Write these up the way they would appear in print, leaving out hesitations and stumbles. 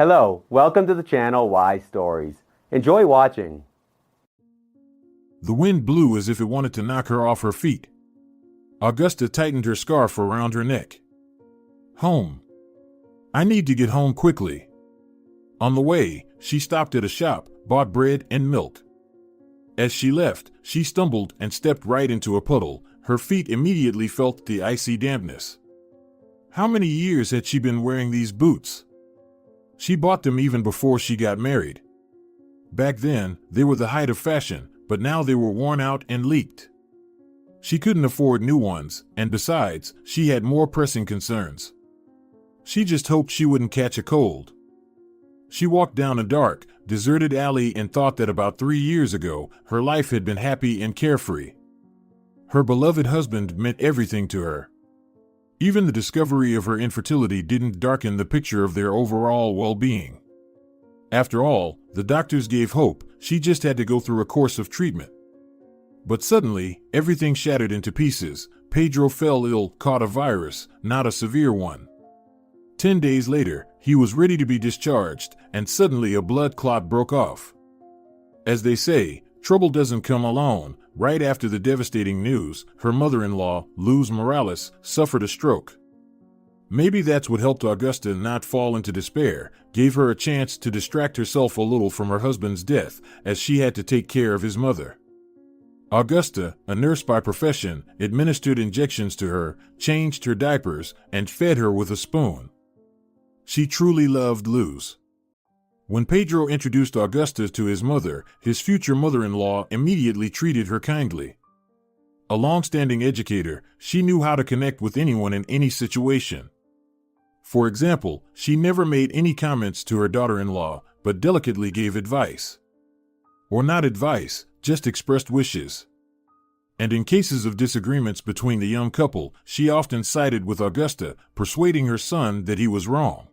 Hello, welcome to the channel Why Stories. Enjoy watching. The wind blew as if it wanted to knock her off her feet. Augusta tightened her scarf around her neck. Home. I need to get home quickly. On the way, she stopped at a shop, bought bread and milk. As she left, she stumbled and stepped right into a puddle. Her feet immediately felt the icy dampness. How many years had she been wearing these boots? She bought them even before she got married. Back then, they were the height of fashion, but now they were worn out and leaked. She couldn't afford new ones, and besides, she had more pressing concerns. She just hoped she wouldn't catch a cold. She walked down a dark, deserted alley and thought that about 3 years ago, her life had been happy and carefree. Her beloved husband meant everything to her. Even the discovery of her infertility didn't darken the picture of their overall well-being. After all, the doctors gave hope. She just had to go through a course of treatment. But suddenly, everything shattered into pieces. Pedro fell ill, caught a virus, not a severe one. 10 days later, he was ready to be discharged, and suddenly a blood clot broke off. As they say, trouble doesn't come alone. Right after the devastating news, her mother-in-law, Luz Morales, suffered a stroke. Maybe that's what helped Augusta not fall into despair, gave her a chance to distract herself a little from her husband's death, as she had to take care of his mother. Augusta, a nurse by profession, administered injections to her, changed her diapers, and fed her with a spoon. She truly loved Luz. When Pedro introduced Augusta to his mother, his future mother-in-law immediately treated her kindly. A long-standing educator, she knew how to connect with anyone in any situation. For example, she never made any comments to her daughter-in-law, but delicately gave advice. Or not advice, just expressed wishes. And in cases of disagreements between the young couple, she often sided with Augusta, persuading her son that he was wrong.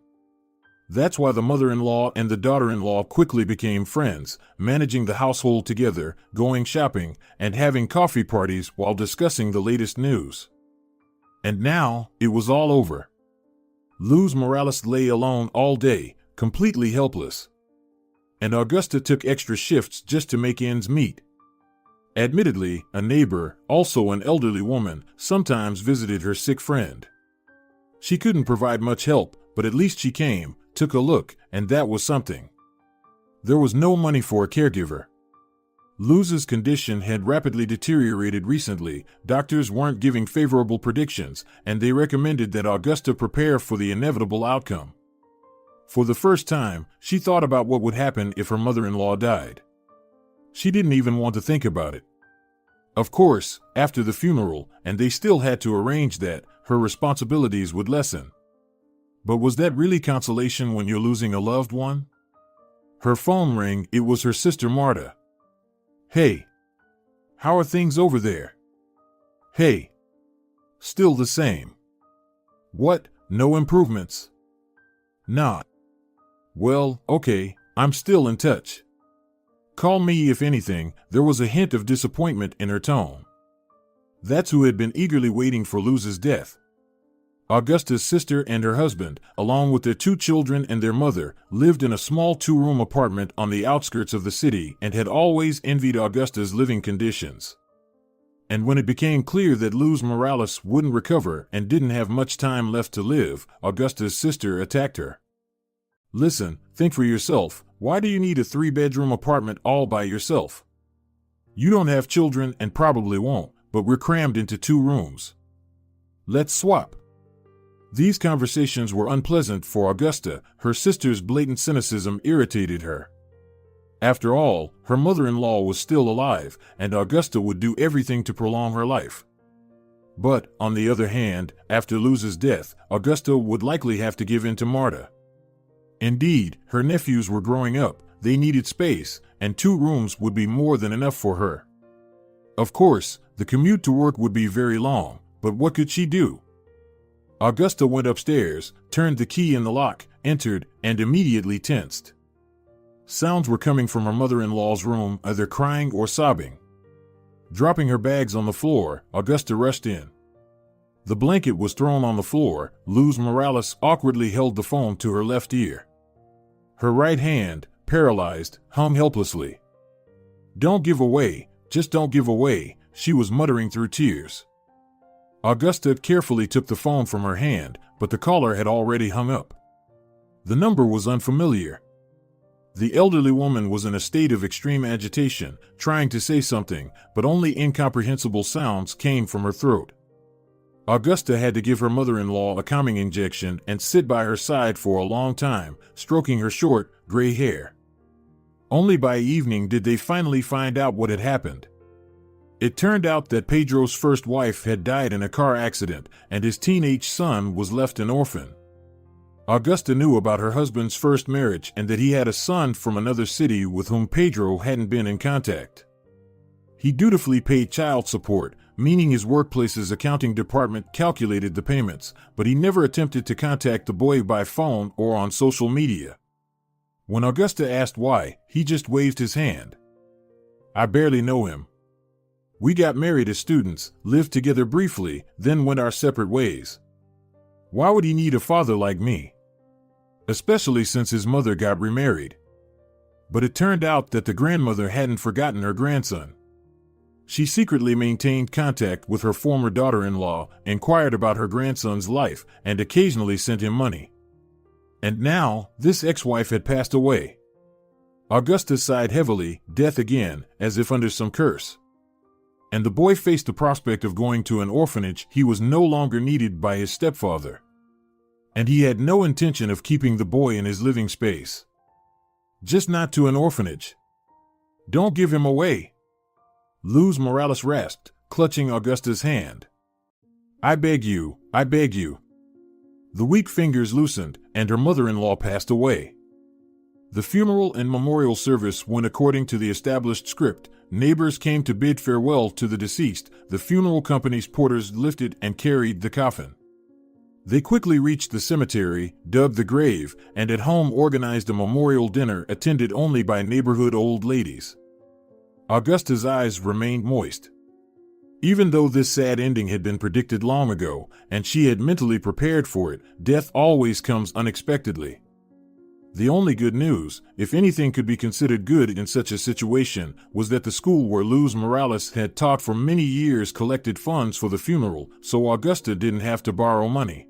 That's why the mother-in-law and the daughter-in-law quickly became friends, managing the household together, going shopping, and having coffee parties while discussing the latest news. And now, it was all over. Luz Morales lay alone all day, completely helpless. And Augusta took extra shifts just to make ends meet. Admittedly, a neighbor, also an elderly woman, sometimes visited her sick friend. She couldn't provide much help, but at least she came, took a look, and that was something. There was no money for a caregiver. Luz's condition had rapidly deteriorated recently. Doctors weren't giving favorable predictions, and they recommended that Augusta prepare for the inevitable outcome. For the first time, she thought about what would happen if her mother-in-law died. She didn't even want to think about it. Of course, after the funeral, and they still had to arrange that, her responsibilities would lessen. But was that really consolation when you're losing a loved one? Her phone rang. It was her sister Marta. Hey. How are things over there? Hey. Still the same. What, no improvements? Nah. Well, okay, I'm still in touch. Call me if anything. There was a hint of disappointment in her tone. That's who had been eagerly waiting for Luz's death. Augusta's sister and her husband, along with their 2 children and their mother, lived in a small 2-room apartment on the outskirts of the city and had always envied Augusta's living conditions. And when it became clear that Luz Morales wouldn't recover and didn't have much time left to live, Augusta's sister attacked her. Listen, think for yourself. Why do you need a 3-bedroom apartment all by yourself? You don't have children and probably won't, but we're crammed into 2 rooms. Let's swap. These conversations were unpleasant for Augusta. Her sister's blatant cynicism irritated her. After all, her mother-in-law was still alive, and Augusta would do everything to prolong her life. But, on the other hand, after Luz's death, Augusta would likely have to give in to Marta. Indeed, her nephews were growing up, they needed space, and 2 rooms would be more than enough for her. Of course, the commute to work would be very long, but what could she do? Augusta went upstairs, turned the key in the lock, entered, and immediately tensed. Sounds were coming from her mother-in-law's room, either crying or sobbing. Dropping her bags on the floor, Augusta rushed in. The blanket was thrown on the floor. Luz Morales awkwardly held the phone to her left ear. Her right hand, paralyzed, hung helplessly. "Don't give away, just don't give away," she was muttering through tears. Augusta carefully took the phone from her hand, but the caller had already hung up. The number was unfamiliar. The elderly woman was in a state of extreme agitation, trying to say something, but only incomprehensible sounds came from her throat. Augusta had to give her mother-in-law a calming injection and sit by her side for a long time, stroking her short, gray hair. Only by evening did they finally find out what had happened. It turned out that Pedro's first wife had died in a car accident, and his teenage son was left an orphan. Augusta knew about her husband's first marriage and that he had a son from another city with whom Pedro hadn't been in contact. He dutifully paid child support, meaning his workplace's accounting department calculated the payments, but he never attempted to contact the boy by phone or on social media. When Augusta asked why, he just waved his hand. "I barely know him. We got married as students, lived together briefly, then went our separate ways. Why would he need a father like me? Especially since his mother got remarried." But it turned out that the grandmother hadn't forgotten her grandson. She secretly maintained contact with her former daughter-in-law, inquired about her grandson's life, and occasionally sent him money. And now, this ex-wife had passed away. Augusta sighed heavily, death again, as if under some curse. And the boy faced the prospect of going to an orphanage. He was no longer needed by his stepfather. And he had no intention of keeping the boy in his living space. Just not to an orphanage. "Don't give him away," Luz Morales rasped, clutching Augusta's hand. I beg you, I beg you." The weak fingers loosened, and her mother-in-law passed away. The funeral and memorial service went according to the established script. Neighbors came to bid farewell to the deceased. The funeral company's porters lifted and carried the coffin. They quickly reached the cemetery, dug the grave, and at home organized a memorial dinner attended only by neighborhood old ladies. Augusta's eyes remained moist. Even though this sad ending had been predicted long ago, and she had mentally prepared for it, death always comes unexpectedly. The only good news, if anything could be considered good in such a situation, was that the school where Luz Morales had taught for many years collected funds for the funeral, so Augusta didn't have to borrow money.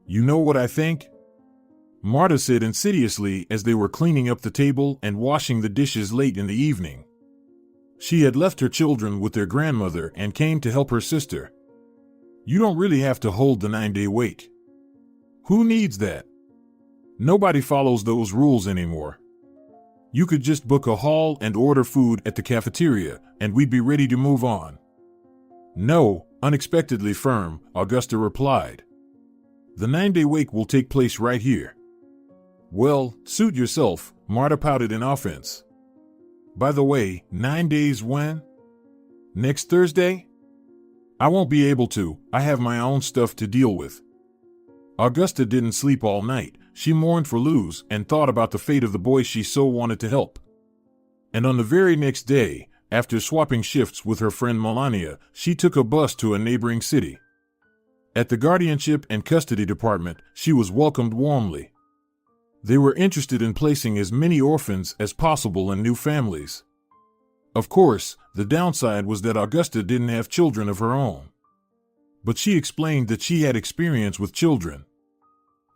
"You know what I think?" Marta said insidiously as they were cleaning up the table and washing the dishes late in the evening. She had left her children with their grandmother and came to help her sister. "You don't really have to hold the 9-day wait. Who needs that? Nobody follows those rules anymore. You could just book a hall and order food at the cafeteria, and we'd be ready to move on." "No," unexpectedly firm, Augusta replied. "The 9-day wait will take place right here." "Well, suit yourself," Marta pouted in offense. "By the way, 9 days when? Next Thursday?" "I won't be able to. I have my own stuff to deal with." Augusta didn't sleep all night. She mourned for Luz and thought about the fate of the boy she so wanted to help. And on the very next day, after swapping shifts with her friend Melania, she took a bus to a neighboring city. At the guardianship and custody department, she was welcomed warmly. They were interested in placing as many orphans as possible in new families. Of course, the downside was that Augusta didn't have children of her own. But she explained that she had experience with children.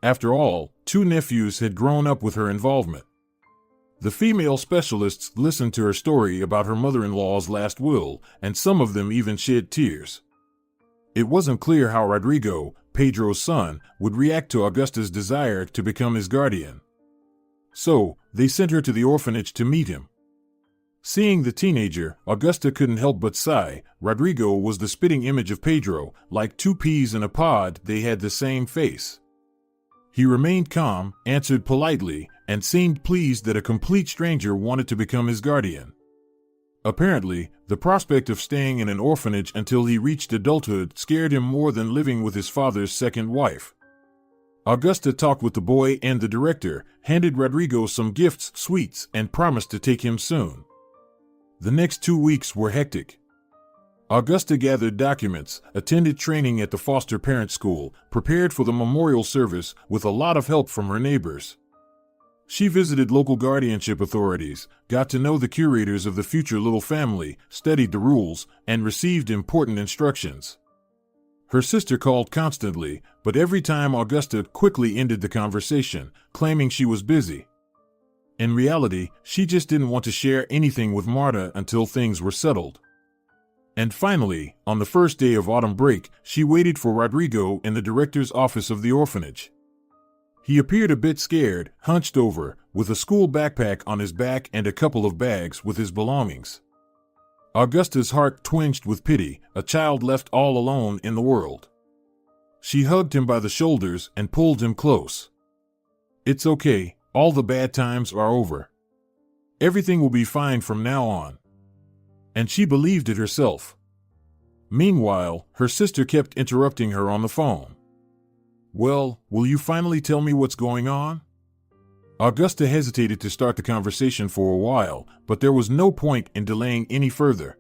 After all, 2 nephews had grown up with her involvement. The female specialists listened to her story about her mother-in-law's last will, and some of them even shed tears. It wasn't clear how Rodrigo, Pedro's son, would react to Augusta's desire to become his guardian. So, they sent her to the orphanage to meet him. Seeing the teenager, Augusta couldn't help but sigh. Rodrigo was the spitting image of Pedro. Like 2 peas in a pod, they had the same face. He remained calm, answered politely, and seemed pleased that a complete stranger wanted to become his guardian. Apparently, the prospect of staying in an orphanage until he reached adulthood scared him more than living with his father's second wife. Augusta talked with the boy and the director, handed Rodrigo some gifts, sweets, and promised to take him soon. The next 2 weeks were hectic. Augusta gathered documents, attended training at the foster parent school, prepared for the memorial service with a lot of help from her neighbors. She visited local guardianship authorities, got to know the curators of the future little family, studied the rules, and received important instructions. Her sister called constantly, but every time Augusta quickly ended the conversation, claiming she was busy. In reality, she just didn't want to share anything with Marta until things were settled. And finally, on the first day of autumn break, she waited for Rodrigo in the director's office of the orphanage. He appeared a bit scared, hunched over, with a school backpack on his back and a couple of bags with his belongings. Augusta's heart twinged with pity, a child left all alone in the world. She hugged him by the shoulders and pulled him close. "It's okay, all the bad times are over. Everything will be fine from now on." And she believed it herself. Meanwhile, her sister kept interrupting her on the phone. "Well, will you finally tell me what's going on?" Augusta hesitated to start the conversation for a while, but there was no point in delaying any further.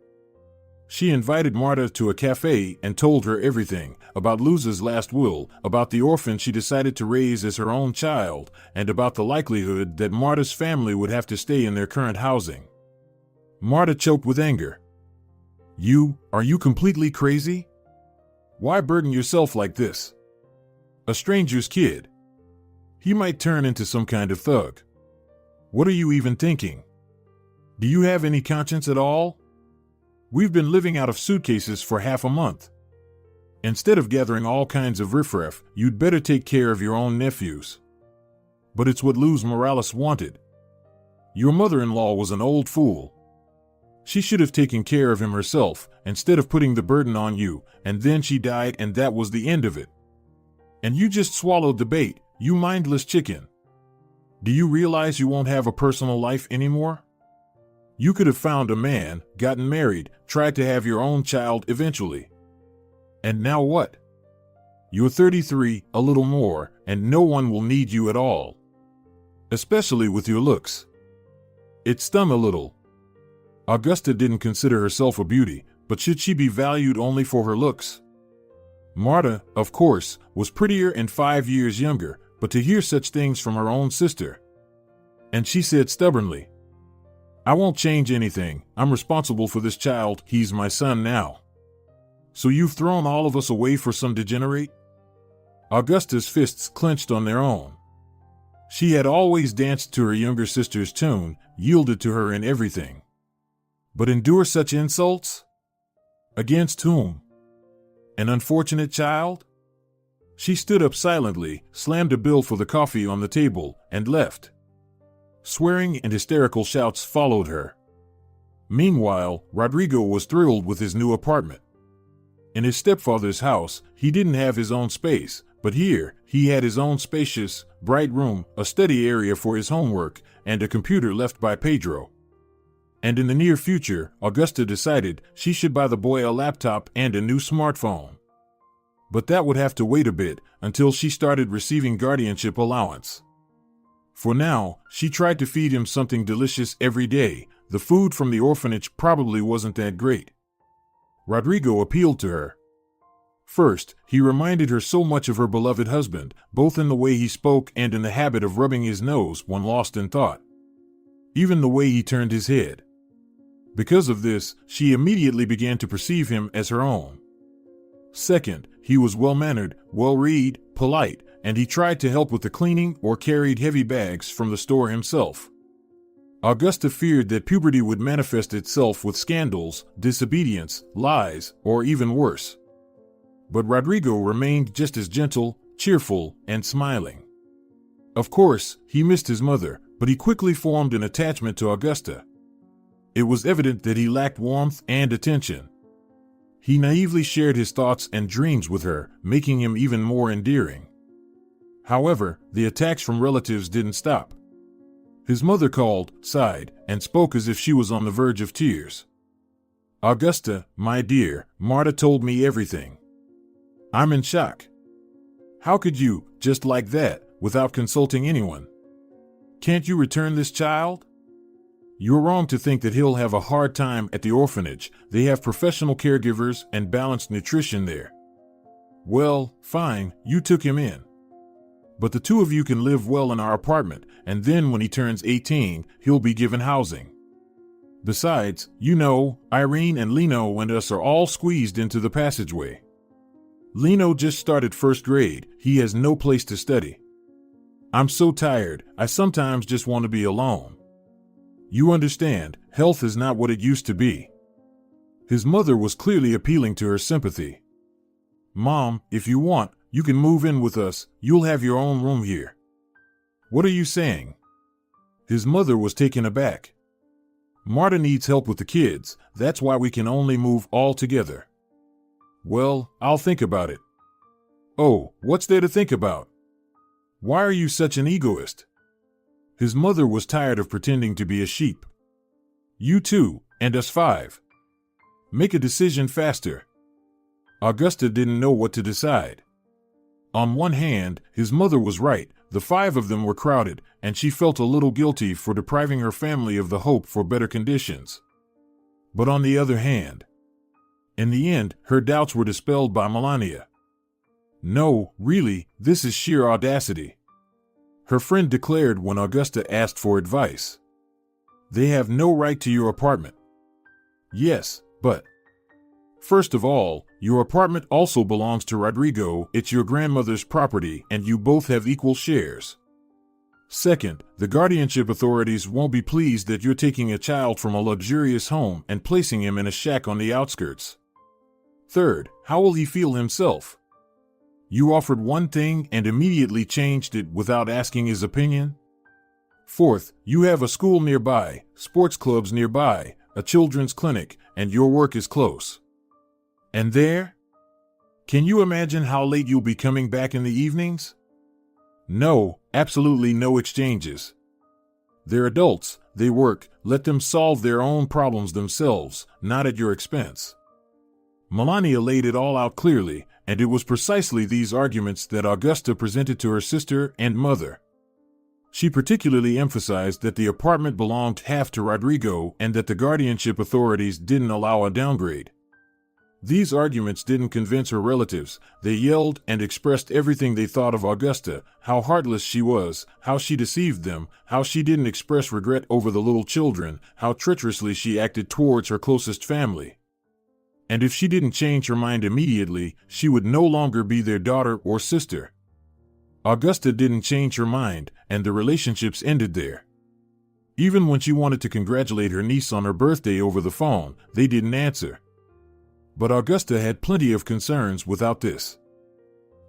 She invited Marta to a cafe and told her everything, about Luz's last will, about the orphan she decided to raise as her own child, and about the likelihood that Marta's family would have to stay in their current housing. Marta choked with anger. Are you completely crazy? Why burden yourself like this? A stranger's kid. He might turn into some kind of thug. What are you even thinking? Do you have any conscience at all? We've been living out of suitcases for half a month. Instead of gathering all kinds of riffraff, you'd better take care of your own nephews. But it's what Luz Morales wanted. Your mother-in-law was an old fool. She should have taken care of him herself, instead of putting the burden on you, and then she died and that was the end of it. And you just swallowed the bait, you mindless chicken. Do you realize you won't have a personal life anymore? You could have found a man, gotten married, tried to have your own child eventually. And now what? You're 33, a little more, and no one will need you at all. Especially with your looks. It stung a little. Augusta didn't consider herself a beauty, but should she be valued only for her looks? Marta, of course, was prettier and 5 years younger, but to hear such things from her own sister. And she said stubbornly, "I won't change anything. I'm responsible for this child. He's my son now." "So you've thrown all of us away for some degenerate?" Augusta's fists clenched on their own. She had always danced to her younger sister's tune, yielded to her in everything. But endure such insults? Against whom? An unfortunate child? She stood up silently, slammed a bill for the coffee on the table, and left. Swearing and hysterical shouts followed her. Meanwhile, Rodrigo was thrilled with his new apartment. In his stepfather's house, he didn't have his own space, but here, he had his own spacious, bright room, a study area for his homework, and a computer left by Pedro. And in the near future, Augusta decided she should buy the boy a laptop and a new smartphone. But that would have to wait a bit, until she started receiving guardianship allowance. For now, she tried to feed him something delicious every day. The food from the orphanage probably wasn't that great. Rodrigo appealed to her. First, he reminded her so much of her beloved husband, both in the way he spoke and in the habit of rubbing his nose when lost in thought. Even the way he turned his head. Because of this, she immediately began to perceive him as her own. Second, he was well-mannered, well-read, polite, and he tried to help with the cleaning or carried heavy bags from the store himself. Augusta feared that puberty would manifest itself with scandals, disobedience, lies, or even worse. But Rodrigo remained just as gentle, cheerful, and smiling. Of course, he missed his mother, but he quickly formed an attachment to Augusta. It was evident that he lacked warmth and attention. He naively shared his thoughts and dreams with her, making him even more endearing. However, the attacks from relatives didn't stop. His mother called, sighed, and spoke as if she was on the verge of tears. "Augusta, my dear, Marta told me everything. I'm in shock. How could you, just like that, without consulting anyone? Can't you return this child? You're wrong to think that he'll have a hard time at the orphanage. They have professional caregivers and balanced nutrition there." "Well, fine, you took him in. But the two of you can live well in our apartment, and then when he turns 18, he'll be given housing. Besides, you know, Irene and Lino and us are all squeezed into the passageway. Lino just started first grade. He has no place to study. I'm so tired, I sometimes just want to be alone. You understand, health is not what it used to be. His mother was clearly appealing to her sympathy. Mom, if you want, you can move in with us. You'll have your own room here. What are you saying? His mother was taken aback. Marta needs help with the kids. That's why we can only move all together. Well, I'll think about it. Oh, what's there to think about? Why are you such an egoist? His mother was tired of pretending to be a sheep. You too, and us 5. Make a decision faster. Augusta didn't know what to decide. On one hand, his mother was right. The 5 of them were crowded, and she felt a little guilty for depriving her family of the hope for better conditions. But on the other hand, in the end, her doubts were dispelled by Melania. No, really, this is sheer audacity. Her friend declared when Augusta asked for advice. They have no right to your apartment. Yes, but first of all, your apartment also belongs to Rodrigo. It's your grandmother's property, and you both have equal shares. Second, the guardianship authorities won't be pleased that you're taking a child from a luxurious home and placing him in a shack on the outskirts. Third, how will he feel himself? You offered one thing and immediately changed it without asking his opinion. Fourth, you have a school nearby, sports clubs nearby, a children's clinic, and your work is close. And there? Can you imagine how late you'll be coming back in the evenings? No, absolutely no exchanges. They're adults, they work, let them solve their own problems themselves, not at your expense. Melania laid it all out clearly, and it was precisely these arguments that Augusta presented to her sister and mother. She particularly emphasized that the apartment belonged half to Rodrigo and that the guardianship authorities didn't allow a downgrade. These arguments didn't convince her relatives. They yelled and expressed everything they thought of Augusta, how heartless she was, how she deceived them, how she didn't express regret over the little children, how treacherously she acted towards her closest family. And if she didn't change her mind immediately, she would no longer be their daughter or sister. Augusta didn't change her mind, and the relationships ended there. Even when she wanted to congratulate her niece on her birthday over the phone, they didn't answer. But Augusta had plenty of concerns without this.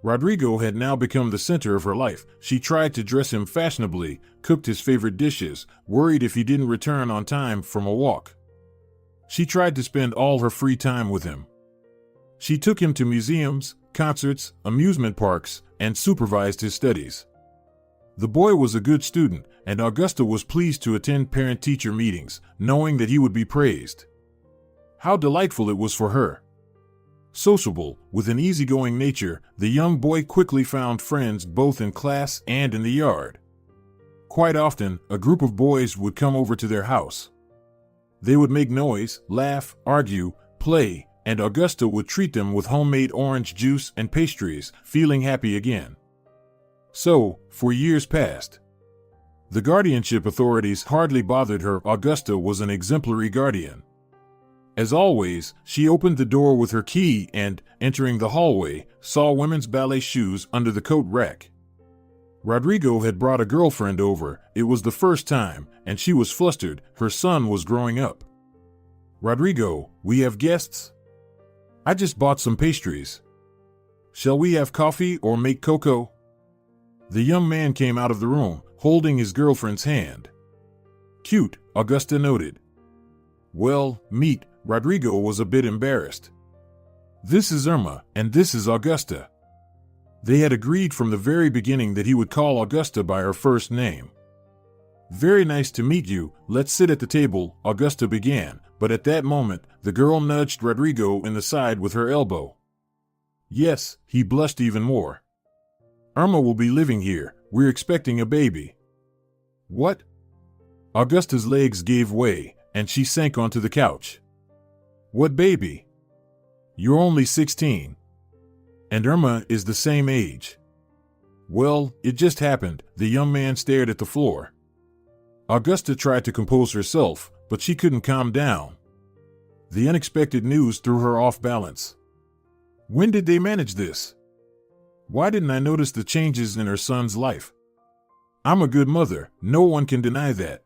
Rodrigo had now become the center of her life. She tried to dress him fashionably, cooked his favorite dishes, worried if he didn't return on time from a walk. She tried to spend all her free time with him. She took him to museums, concerts, amusement parks, and supervised his studies. The boy was a good student, and Augusta was pleased to attend parent-teacher meetings, knowing that he would be praised. How delightful it was for her. Sociable, with an easygoing nature, the young boy quickly found friends both in class and in the yard. Quite often, a group of boys would come over to their house. They would make noise, laugh, argue, play, and Augusta would treat them with homemade orange juice and pastries, feeling happy again. So, for years passed. The guardianship authorities hardly bothered her. Augusta was an exemplary guardian. As always, she opened the door with her key and, entering the hallway, saw women's ballet shoes under the coat rack. Rodrigo had brought a girlfriend over. It was the first time, and she was flustered. Her son was growing up. Rodrigo, we have guests? I just bought some pastries. Shall we have coffee or make cocoa? The young man came out of the room, holding his girlfriend's hand. Cute, Augusta noted. Well, meet. Rodrigo was a bit embarrassed. This is Irma, and this is Augusta. They had agreed from the very beginning that he would call Augusta by her first name. Very nice to meet you. Let's sit at the table, Augusta began, but at that moment, the girl nudged Rodrigo in the side with her elbow. Yes, he blushed even more. Irma will be living here. We're expecting a baby. What? Augusta's legs gave way, and she sank onto the couch. What baby? You're only 16. And Irma is the same age. Well, it just happened. The young man stared at the floor. Augusta tried to compose herself, but she couldn't calm down. The unexpected news threw her off balance. When did they manage this? Why didn't I notice the changes in her son's life? I'm a good mother, no one can deny that.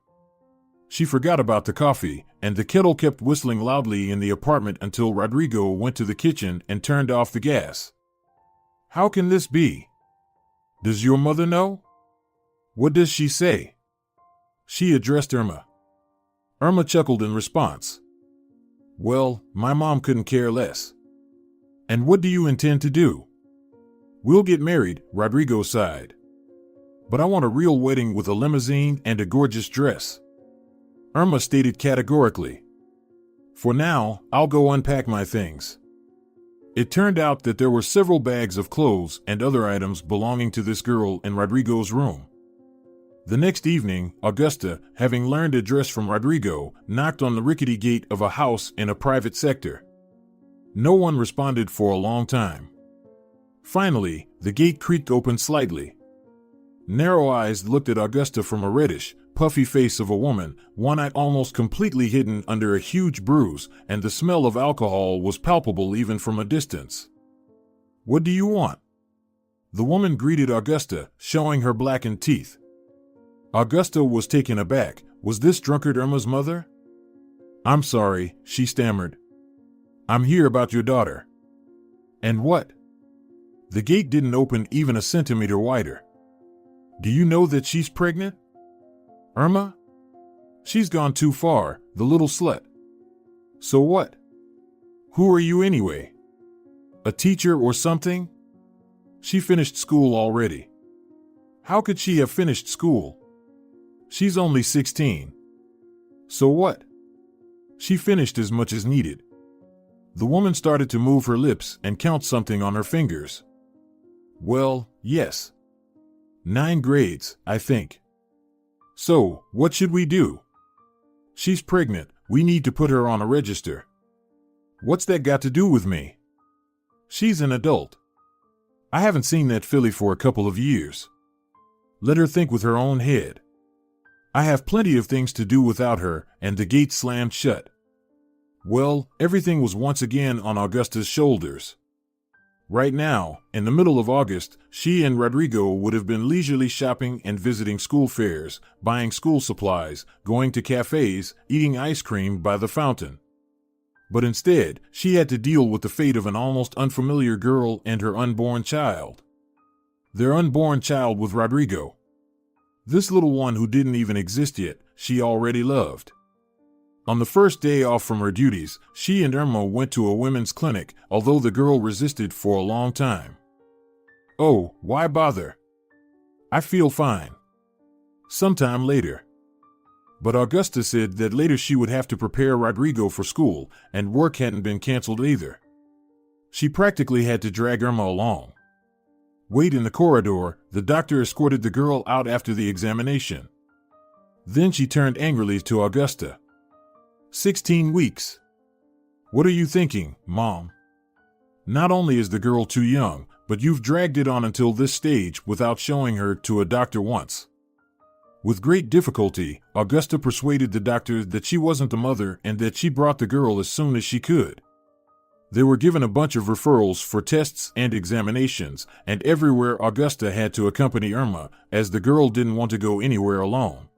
She forgot about the coffee, and the kettle kept whistling loudly in the apartment until Rodrigo went to the kitchen and turned off the gas. How can this be? Does your mother know? What does she say? She addressed Irma. Irma chuckled in response. Well, my mom couldn't care less. And what do you intend to do? We'll get married, Rodrigo sighed. But I want a real wedding with a limousine and a gorgeous dress. Irma stated categorically. For now, I'll go unpack my things. It turned out that there were several bags of clothes and other items belonging to this girl in Rodrigo's room. The next evening, Augusta, having learned a dress from Rodrigo, knocked on the rickety gate of a house in a private sector. No one responded for a long time. Finally, the gate creaked open slightly. Narrow eyes looked at Augusta from a reddish, puffy face of a woman, one eye almost completely hidden under a huge bruise, and the smell of alcohol was palpable even from a distance. What do you want? The woman greeted Augusta, showing her blackened teeth. Augusta was taken aback. Was this drunkard Irma's mother? I'm sorry, she stammered. I'm here about your daughter. And what? The gate didn't open even a centimeter wider. Do you know that she's pregnant? Irma? She's gone too far, the little slut. So what? Who are you anyway? A teacher or something? She finished school already. How could she have finished school? She's only 16. So what? She finished as much as needed. The woman started to move her lips and count something on her fingers. Well, yes. 9 grades, I think. So, what should we do? She's pregnant. We need to put her on a register. What's that got to do with me? She's an adult. I haven't seen that filly for a couple of years. Let her think with her own head. I have plenty of things to do without her, and the gate slammed shut. Well, everything was once again on Augusta's shoulders. Right now, in the middle of August, she and Rodrigo would have been leisurely shopping and visiting school fairs, buying school supplies, going to cafes, eating ice cream by the fountain. But instead, she had to deal with the fate of an almost unfamiliar girl and her unborn child. Their unborn child with Rodrigo. This little one who didn't even exist yet, she already loved. On the first day off from her duties, she and Irma went to a women's clinic, although the girl resisted for a long time. Oh, why bother? I feel fine. Sometime later. But Augusta said that later she would have to prepare Rodrigo for school, and work hadn't been canceled either. She practically had to drag Irma along. Wait in the corridor, the doctor escorted the girl out after the examination. Then she turned angrily to Augusta. 16 weeks. What are you thinking, Mom? Not only is the girl too young, but you've dragged it on until this stage without showing her to a doctor once. With great difficulty, Augusta persuaded the doctor that she wasn't the mother and that she brought the girl as soon as she could. They were given a bunch of referrals for tests and examinations, and everywhere Augusta had to accompany Irma, as the girl didn't want to go anywhere alone.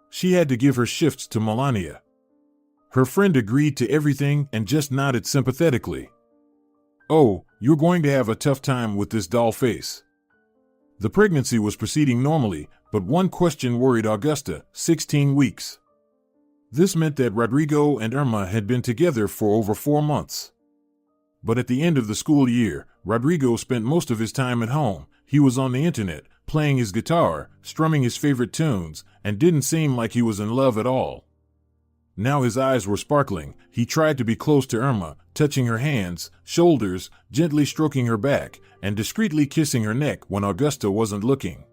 She had to give her shifts to Melania. Her friend agreed to everything and just nodded sympathetically. Oh, you're going to have a tough time with this doll face. The pregnancy was proceeding normally, but one question worried Augusta: 16 weeks. This meant that Rodrigo and Irma had been together for over 4 months. But at the end of the school year, Rodrigo spent most of his time at home. He was on the internet, playing his guitar, strumming his favorite tunes, and didn't seem like he was in love at all. Now his eyes were sparkling. He tried to be close to Irma, touching her hands, shoulders, gently stroking her back, and discreetly kissing her neck when Augusta wasn't looking.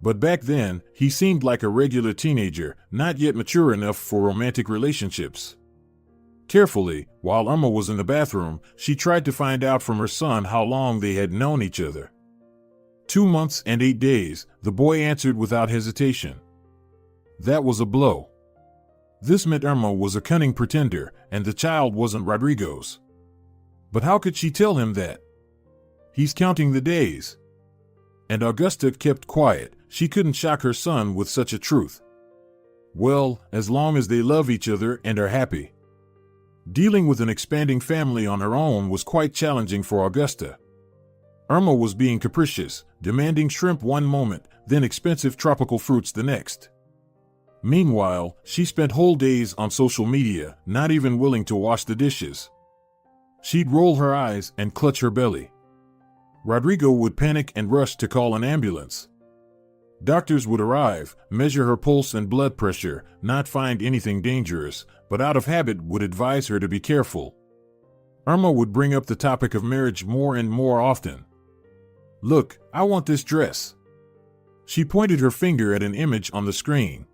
But back then, he seemed like a regular teenager, not yet mature enough for romantic relationships. Carefully, while Irma was in the bathroom, she tried to find out from her son how long they had known each other. 2 months and 8 days, the boy answered without hesitation. That was a blow. This meant Irma was a cunning pretender, and the child wasn't Rodrigo's. But how could she tell him that? He's counting the days. And Augusta kept quiet. She couldn't shock her son with such a truth. Well, as long as they love each other and are happy. Dealing with an expanding family on her own was quite challenging for Augusta. Irma was being capricious, demanding shrimp one moment, then expensive tropical fruits the next. Meanwhile, she spent whole days on social media, not even willing to wash the dishes. She'd roll her eyes and clutch her belly. Rodrigo would panic and rush to call an ambulance. Doctors would arrive, measure her pulse and blood pressure, not find anything dangerous, but out of habit would advise her to be careful. Irma would bring up the topic of marriage more and more often. Look, I want this dress. She pointed her finger at an image on the screen.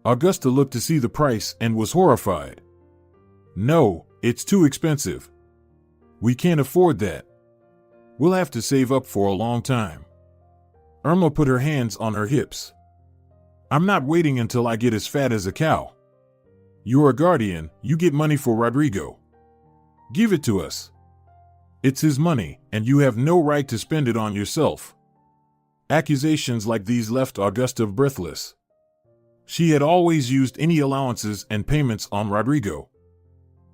Augusta looked to see the price and was horrified. No, it's too expensive. We can't afford that. We'll have to save up for a long time. Irma put her hands on her hips. I'm not waiting until I get as fat as a cow. You're a guardian, you get money for Rodrigo. Give it to us. It's his money, and you have no right to spend it on yourself. Accusations like these left Augusta breathless. She had always used any allowances and payments on Rodrigo.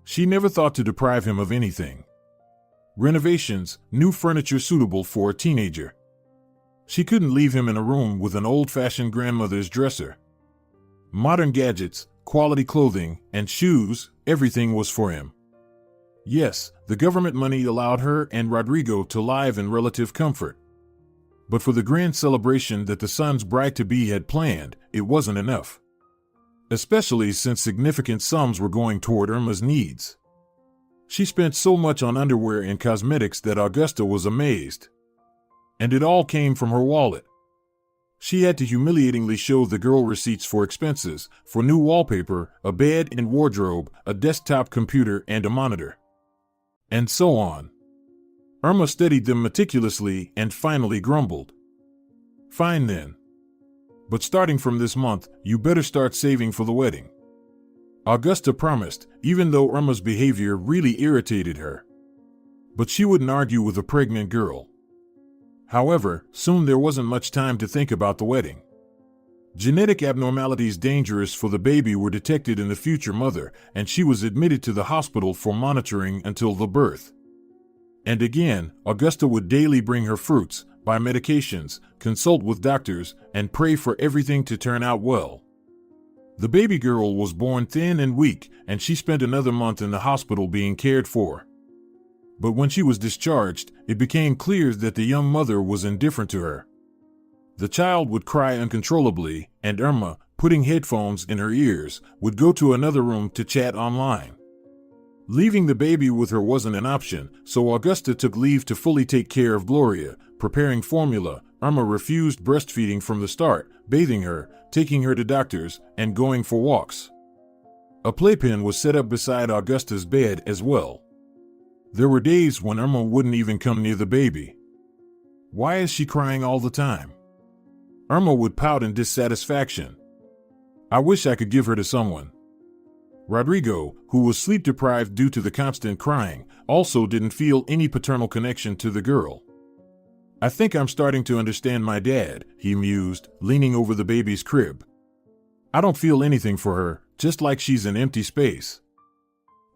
She never thought to deprive him of anything. Renovations, new furniture suitable for a teenager. She couldn't leave him in a room with an old-fashioned grandmother's dresser. Modern gadgets, quality clothing, and shoes, everything was for him. Yes, the government money allowed her and Rodrigo to live in relative comfort. But for the grand celebration that the son's bride-to-be had planned, it wasn't enough. Especially since significant sums were going toward Irma's needs. She spent so much on underwear and cosmetics that Augusta was amazed. And it all came from her wallet. She had to humiliatingly show the girl receipts for expenses, for new wallpaper, a bed and wardrobe, a desktop computer, and a monitor. And so on. Irma studied them meticulously and finally grumbled. Fine then. But starting from this month, you better start saving for the wedding. Augusta promised, even though Irma's behavior really irritated her. But she wouldn't argue with a pregnant girl. However, soon there wasn't much time to think about the wedding. Genetic abnormalities dangerous for the baby were detected in the future mother, and she was admitted to the hospital for monitoring until the birth. And again, Augusta would daily bring her fruits, buy medications, consult with doctors, and pray for everything to turn out well. The baby girl was born thin and weak, and she spent another month in the hospital being cared for. But when she was discharged, it became clear that the young mother was indifferent to her. The child would cry uncontrollably, and Irma, putting headphones in her ears, would go to another room to chat online. Leaving the baby with her wasn't an option, so Augusta took leave to fully take care of Gloria, preparing formula. Irma refused breastfeeding from the start, bathing her, taking her to doctors, and going for walks. A playpen was set up beside Augusta's bed as well. There were days when Irma wouldn't even come near the baby. Why is she crying all the time? Irma would pout in dissatisfaction. I wish I could give her to someone. Rodrigo, who was sleep-deprived due to the constant crying, also didn't feel any paternal connection to the girl. I think I'm starting to understand my dad, he mused, leaning over the baby's crib. I don't feel anything for her, just like she's an empty space.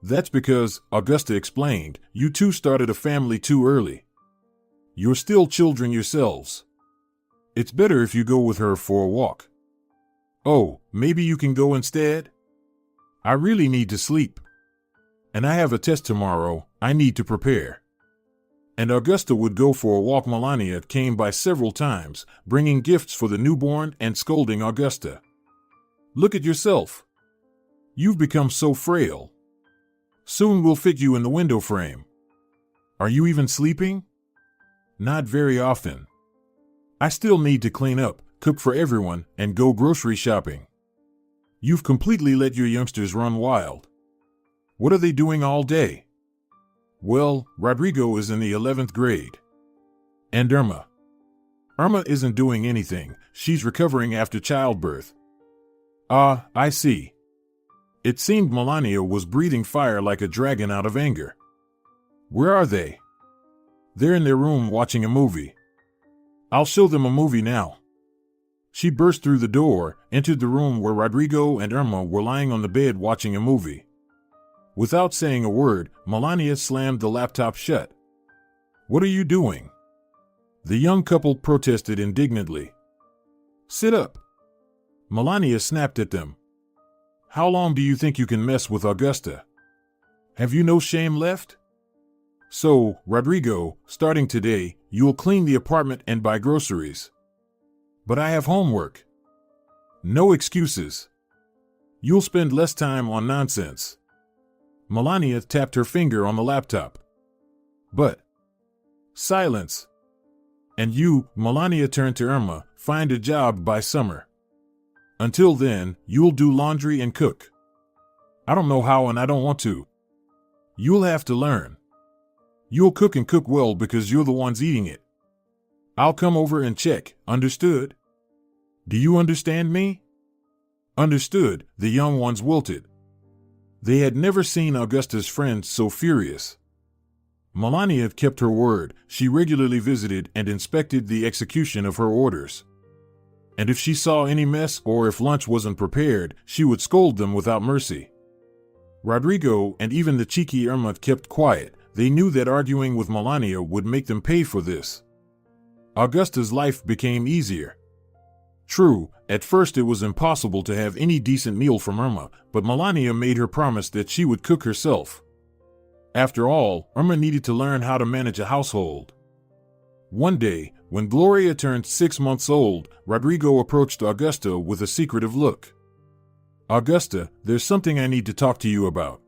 That's because, Augusta explained, you two started a family too early. You're still children yourselves. It's better if you go with her for a walk. Oh, maybe you can go instead? I really need to sleep. And I have a test tomorrow, I need to prepare. And Augusta would go for a walk. Melania came by several times, bringing gifts for the newborn and scolding Augusta. Look at yourself. You've become so frail. Soon we'll fit you in the window frame. Are you even sleeping? Not very often. I still need to clean up, cook for everyone, and go grocery shopping. You've completely let your youngsters run wild. What are they doing all day? Well, Rodrigo is in the 11th grade. And Irma. Irma isn't doing anything. She's recovering after childbirth. Ah, I see. It seemed Melania was breathing fire like a dragon out of anger. Where are they? They're in their room watching a movie. I'll show them a movie now. She burst through the door, entered the room where Rodrigo and Irma were lying on the bed watching a movie. Without saying a word, Melania slammed the laptop shut. What are you doing? The young couple protested indignantly. Sit up. Melania snapped at them. How long do you think you can mess with Augusta? Have you no shame left? So, Rodrigo, starting today, you'll clean the apartment and buy groceries. But I have homework. No excuses. You'll spend less time on nonsense. Melania tapped her finger on the laptop. But. Silence. And you, Melania turned to Irma, find a job by summer. Until then, you'll do laundry and cook. I don't know how and I don't want to. You'll have to learn. You'll cook and cook well because you're the ones eating it. I'll come over and check, understood? Do you understand me? Understood, the young ones wilted. They had never seen Augusta's friends so furious. Melania kept her word. She regularly visited and inspected the execution of her orders. And if she saw any mess or if lunch wasn't prepared, she would scold them without mercy. Rodrigo and even the cheeky Irma kept quiet. They knew that arguing with Melania would make them pay for this. Augusta's life became easier. True, at first it was impossible to have any decent meal from Irma, but Melania made her promise that she would cook herself. After all, Irma needed to learn how to manage a household. One day, when Gloria turned 6 months old, Rodrigo approached Augusta with a secretive look. Augusta, there's something I need to talk to you about.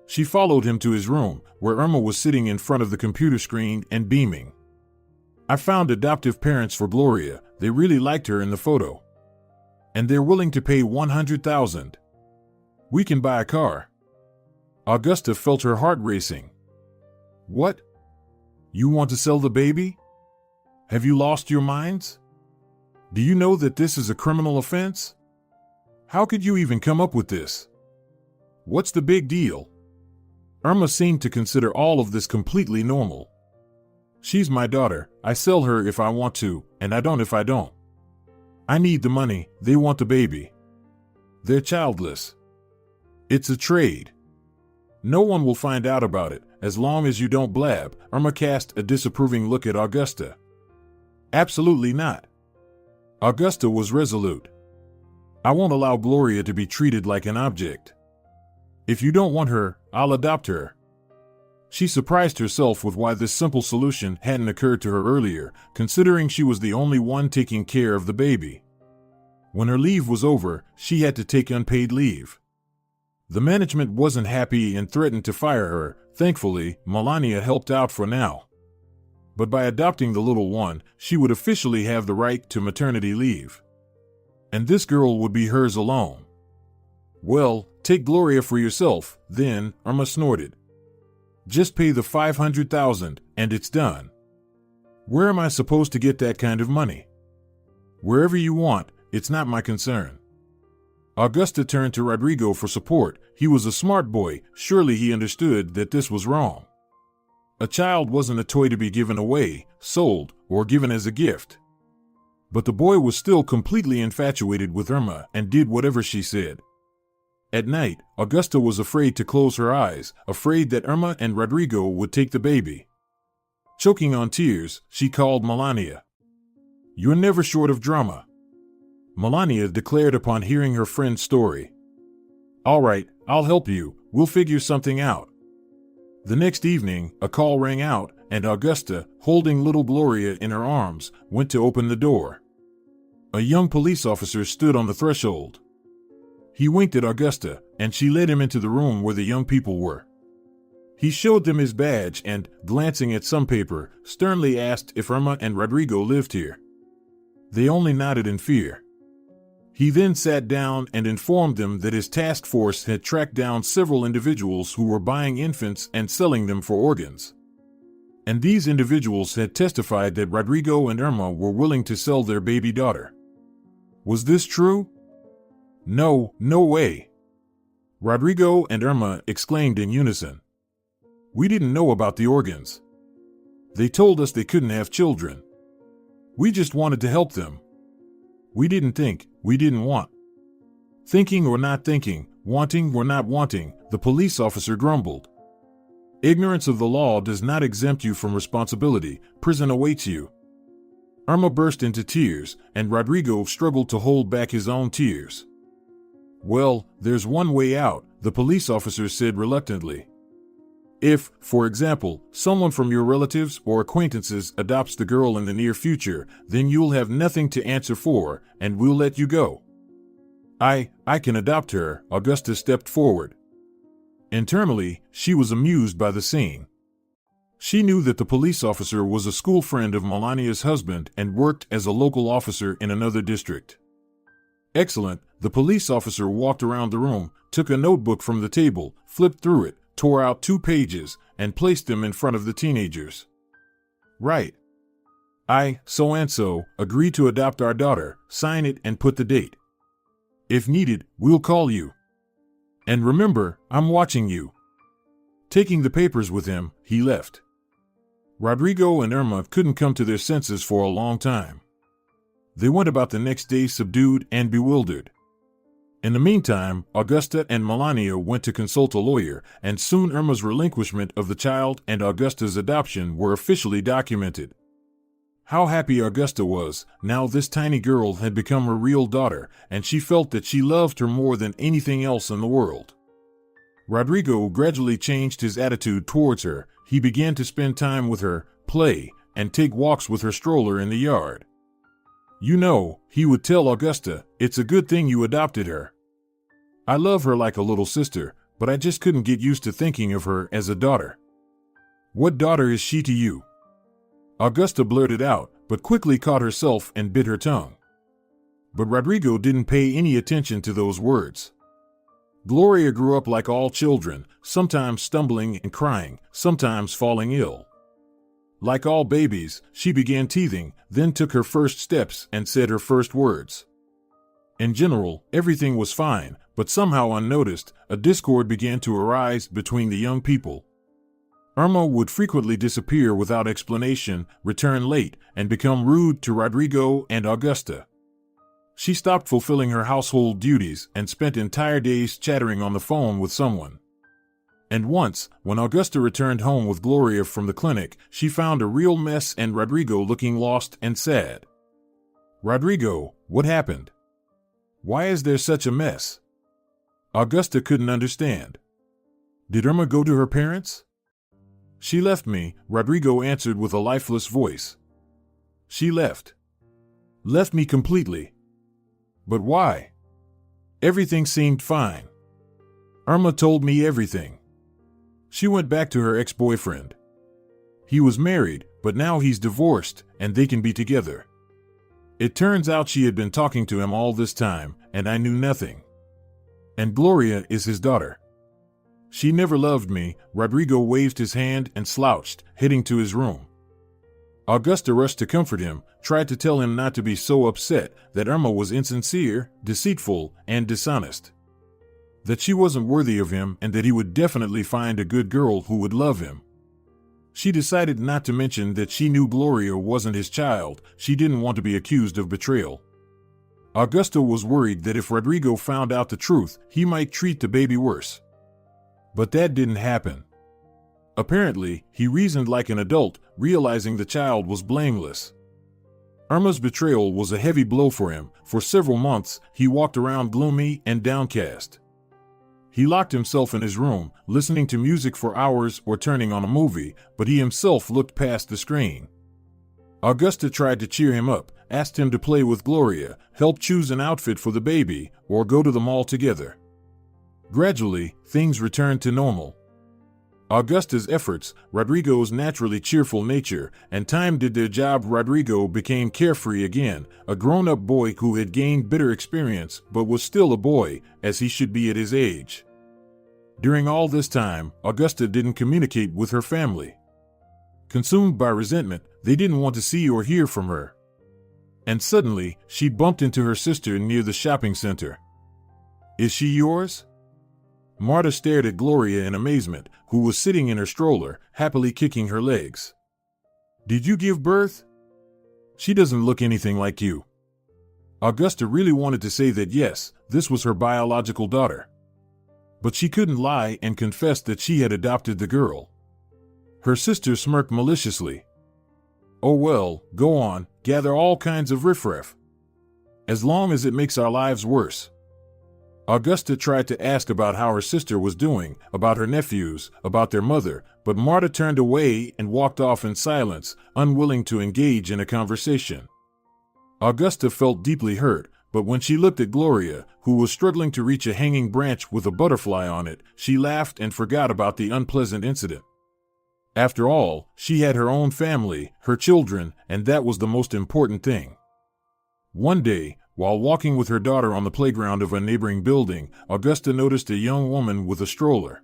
She followed him to his room, where Irma was sitting in front of the computer screen and beaming. I found adoptive parents for Gloria. They really liked her in the photo. And they're willing to pay $100,000. We can buy a car. Augusta felt her heart racing. What? You want to sell the baby? Have you lost your minds? Do you know that this is a criminal offense? How could you even come up with this? What's the big deal? Irma seemed to consider all of this completely normal. She's my daughter. I sell her if I want to, and I don't if I don't. I need the money. They want the baby. They're childless. It's a trade. No one will find out about it, as long as you don't blab. Irma cast a disapproving look at Augusta. Absolutely not. Augusta was resolute. I won't allow Gloria to be treated like an object. If you don't want her, I'll adopt her. She surprised herself with why this simple solution hadn't occurred to her earlier, considering she was the only one taking care of the baby. When her leave was over, she had to take unpaid leave. The management wasn't happy and threatened to fire her. Thankfully, Melania helped out for now. But by adopting the little one, she would officially have the right to maternity leave. And this girl would be hers alone. Well, take Gloria for yourself, then, Irma snorted. Just pay the $500,000, and it's done. Where am I supposed to get that kind of money? Wherever you want, it's not my concern. Augusta turned to Rodrigo for support. He was a smart boy. Surely he understood that this was wrong. A child wasn't a toy to be given away, sold, or given as a gift. But the boy was still completely infatuated with Irma and did whatever she said. At night, Augusta was afraid to close her eyes, afraid that Irma and Rodrigo would take the baby. Choking on tears, she called Melania. You're never short of drama. Melania declared upon hearing her friend's story. All right, I'll help you. We'll figure something out. The next evening, a call rang out, and Augusta, holding little Gloria in her arms, went to open the door. A young police officer stood on the threshold. He winked at Augusta, and she led him into the room where the young people were. He showed them his badge and, glancing at some paper, sternly asked if Irma and Rodrigo lived here. They only nodded in fear. He then sat down and informed them that his task force had tracked down several individuals who were buying infants and selling them for organs. And these individuals had testified that Rodrigo and Irma were willing to sell their baby daughter. Was this true? No, no way. Rodrigo and Irma exclaimed in unison. We didn't know about the organs. They told us they couldn't have children. We just wanted to help them. We didn't think, we didn't want. Thinking or not thinking, wanting or not wanting, the police officer grumbled. Ignorance of the law does not exempt you from responsibility. Prison awaits you. Irma burst into tears, and Rodrigo struggled to hold back his own tears. Well, there's one way out, the police officer said reluctantly. If, for example, someone from your relatives or acquaintances adopts the girl in the near future, then you'll have nothing to answer for, and we'll let you go. I can adopt her, Augusta stepped forward. Internally, she was amused by the scene. She knew that the police officer was a school friend of Melania's husband and worked as a local officer in another district. Excellent, the police officer walked around the room, took a notebook from the table, flipped through it, tore out 2 pages, and placed them in front of the teenagers. Right. I, so-and-so, agree to adopt our daughter, sign it and put the date. If needed, we'll call you. And remember, I'm watching you. Taking the papers with him, he left. Rodrigo and Irma couldn't come to their senses for a long time. They went about the next day subdued and bewildered. In the meantime, Augusta and Melania went to consult a lawyer, and soon Irma's relinquishment of the child and Augusta's adoption were officially documented. How happy Augusta was, now this tiny girl had become her real daughter, and she felt that she loved her more than anything else in the world. Rodrigo gradually changed his attitude towards her. He began to spend time with her, play, and take walks with her stroller in the yard. You know, he would tell Augusta, it's a good thing you adopted her. I love her like a little sister, but I just couldn't get used to thinking of her as a daughter. What daughter is she to you? Augusta blurted out, but quickly caught herself and bit her tongue. But Rodrigo didn't pay any attention to those words. Gloria grew up like all children, sometimes stumbling and crying, sometimes falling ill. Like all babies, she began teething, then took her first steps and said her first words. In general, everything was fine, but somehow unnoticed, a discord began to arise between the young people. Irma would frequently disappear without explanation, return late, and become rude to Rodrigo and Augusta. She stopped fulfilling her household duties and spent entire days chattering on the phone with someone. And once, when Augusta returned home with Gloria from the clinic, she found a real mess and Rodrigo looking lost and sad. Rodrigo, what happened? Why is there such a mess? Augusta couldn't understand. Did Irma go to her parents? She left me, Rodrigo answered with a lifeless voice. She left. Left me completely. But why? Everything seemed fine. Irma told me everything. She went back to her ex-boyfriend. He was married, but now he's divorced, and they can be together. It turns out she had been talking to him all this time, and I knew nothing. And Gloria is his daughter. She never loved me. Rodrigo waved his hand and slouched, heading to his room. Augusta rushed to comfort him, tried to tell him not to be so upset, that Irma was insincere, deceitful, and dishonest. That she wasn't worthy of him and that he would definitely find a good girl who would love him. She decided not to mention that she knew Gloria wasn't his child. She didn't want to be accused of betrayal. Augusta was worried that if Rodrigo found out the truth, he might treat the baby worse. But that didn't happen. Apparently, he reasoned like an adult, realizing the child was blameless. Irma's betrayal was a heavy blow for him. For several months, he walked around gloomy and downcast. He locked himself in his room, listening to music for hours or turning on a movie, but he himself looked past the screen. Augusta tried to cheer him up, asked him to play with Gloria, help choose an outfit for the baby, or go to the mall together. Gradually, things returned to normal. Augusta's efforts, Rodrigo's naturally cheerful nature, and time did their job. Rodrigo became carefree again, a grown-up boy who had gained bitter experience but was still a boy, as he should be at his age. During all this time, Augusta didn't communicate with her family. Consumed by resentment, they didn't want to see or hear from her. And suddenly, she bumped into her sister near the shopping center. "Is she yours?" Marta stared at Gloria in amazement, who was sitting in her stroller, happily kicking her legs. "Did you give birth? She doesn't look anything like you." Augusta really wanted to say that yes, this was her biological daughter. But she couldn't lie and confessed that she had adopted the girl. Her sister smirked maliciously. "Oh well, go on, gather all kinds of riffraff. As long as it makes our lives worse." Augusta tried to ask about how her sister was doing, about her nephews, about their mother, but Marta turned away and walked off in silence, unwilling to engage in a conversation. Augusta felt deeply hurt, but when she looked at Gloria, who was struggling to reach a hanging branch with a butterfly on it, she laughed and forgot about the unpleasant incident. After all, she had her own family, her children, and that was the most important thing. One day, while walking with her daughter on the playground of a neighboring building, Augusta noticed a young woman with a stroller.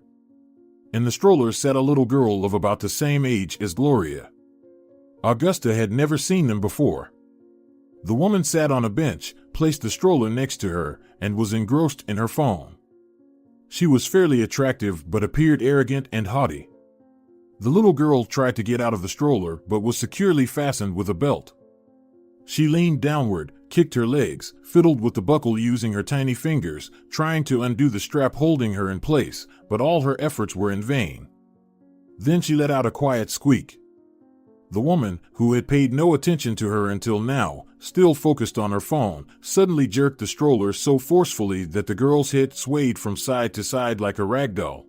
In the stroller sat a little girl of about the same age as Gloria. Augusta had never seen them before. The woman sat on a bench, placed the stroller next to her, and was engrossed in her phone. She was fairly attractive but appeared arrogant and haughty. The little girl tried to get out of the stroller but was securely fastened with a belt. She leaned downward, kicked her legs, fiddled with the buckle using her tiny fingers, trying to undo the strap holding her in place, but all her efforts were in vain. Then she let out a quiet squeak. The woman, who had paid no attention to her until now, still focused on her phone, suddenly jerked the stroller so forcefully that the girl's head swayed from side to side like a rag doll.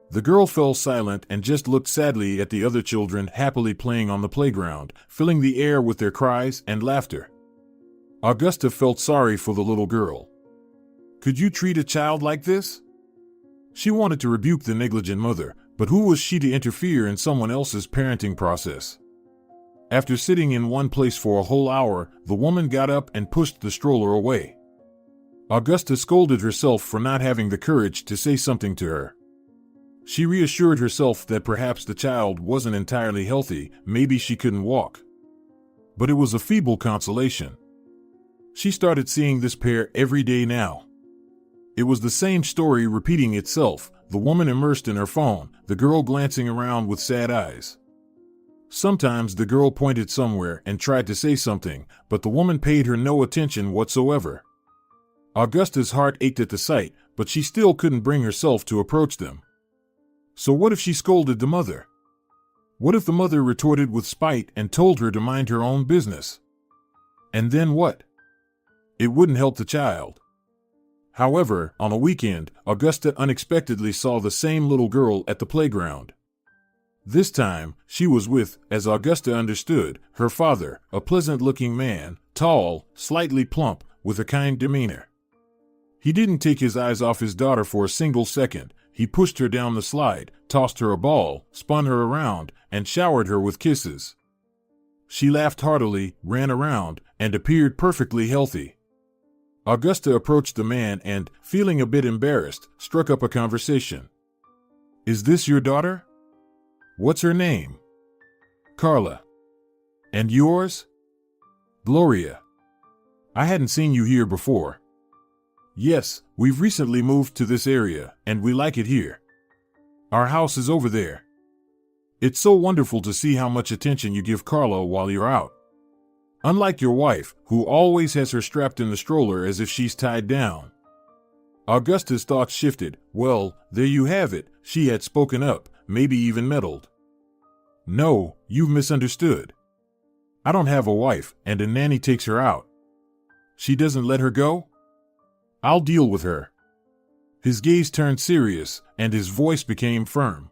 The girl fell silent and just looked sadly at the other children happily playing on the playground, filling the air with their cries and laughter. Augusta felt sorry for the little girl. Could you treat a child like this? She wanted to rebuke the negligent mother, but who was she to interfere in someone else's parenting process? After sitting in one place for a whole hour, the woman got up and pushed the stroller away. Augusta scolded herself for not having the courage to say something to her. She reassured herself that perhaps the child wasn't entirely healthy, maybe she couldn't walk. But it was a feeble consolation. She started seeing this pair every day now. It was the same story repeating itself, the woman immersed in her phone, the girl glancing around with sad eyes. Sometimes the girl pointed somewhere and tried to say something, but the woman paid her no attention whatsoever. Augusta's heart ached at the sight, but she still couldn't bring herself to approach them. So what if she scolded the mother? What if the mother retorted with spite and told her to mind her own business? And then what? It wouldn't help the child. However, on a weekend, Augusta unexpectedly saw the same little girl at the playground. This time, she was with, as Augusta understood, her father, a pleasant-looking man, tall, slightly plump, with a kind demeanor. He didn't take his eyes off his daughter for a single second. He pushed her down the slide, tossed her a ball, spun her around, and showered her with kisses. She laughed heartily, ran around, and appeared perfectly healthy. Augusta approached the man and, feeling a bit embarrassed, struck up a conversation. "Is this your daughter? What's her name?" "Carla." "And yours?" "Gloria." "I hadn't seen you here before." "Yes, we've recently moved to this area, and we like it here. Our house is over there. It's so wonderful to see how much attention you give Carla while you're out. Unlike your wife, who always has her strapped in the stroller as if she's tied down." Augusta's thoughts shifted. Well, there you have it, she had spoken up, maybe even meddled. "No, you've misunderstood. I don't have a wife, and a nanny takes her out. She doesn't let her go? I'll deal with her." His gaze turned serious, and his voice became firm.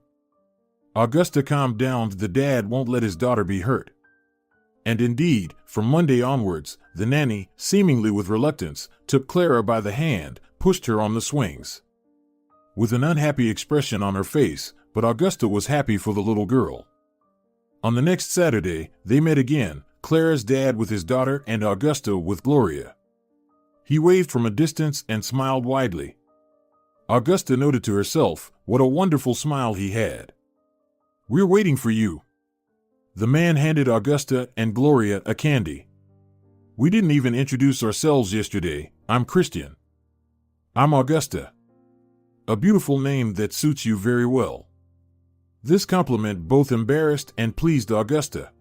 Augusta calmed down. The dad won't let his daughter be hurt. And indeed, from Monday onwards, the nanny, seemingly with reluctance, took Clara by the hand, pushed her on the swings. With an unhappy expression on her face, but Augusta was happy for the little girl. On the next Saturday, they met again, Clara's dad with his daughter and Augusta with Gloria. He waved from a distance and smiled widely. Augusta noted to herself, what a wonderful smile he had. "We're waiting for you." The man handed Augusta and Gloria a candy. We didn't even introduce ourselves yesterday. I'm Christian. I'm Augusta. A beautiful name that suits you very well. This compliment both embarrassed and pleased Augusta.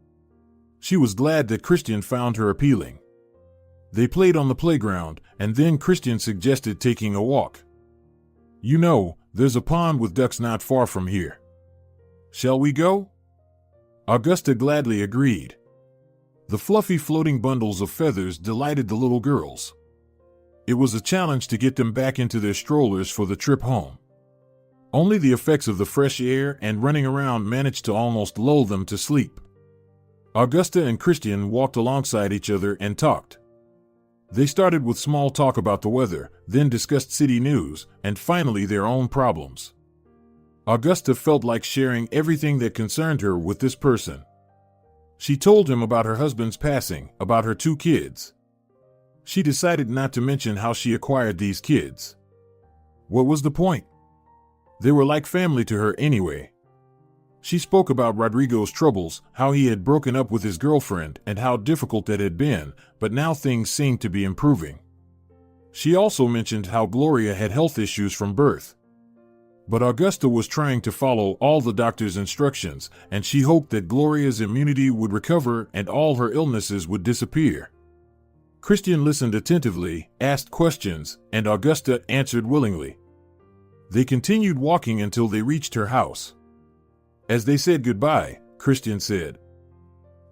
She was glad that Christian found her appealing. They played on the playground, and then Christian suggested taking a walk. You know, there's a pond with ducks not far from here. Shall we go? Augusta gladly agreed. The fluffy floating bundles of feathers delighted the little girls. It was a challenge to get them back into their strollers for the trip home. Only the effects of the fresh air and running around managed to almost lull them to sleep. Augusta and Christian walked alongside each other and talked. They started with small talk about the weather, then discussed city news, and finally their own problems. Augusta felt like sharing everything that concerned her with this person. She told him about her husband's passing, about her 2 kids. She decided not to mention how she acquired these kids. What was the point? They were like family to her anyway. She spoke about Rodrigo's troubles, how he had broken up with his girlfriend, and how difficult that had been, but now things seemed to be improving. She also mentioned how Gloria had health issues from birth. But Augusta was trying to follow all the doctor's instructions, and she hoped that Gloria's immunity would recover and all her illnesses would disappear. Christian listened attentively, asked questions, and Augusta answered willingly. They continued walking until they reached her house. As they said goodbye, Christian said,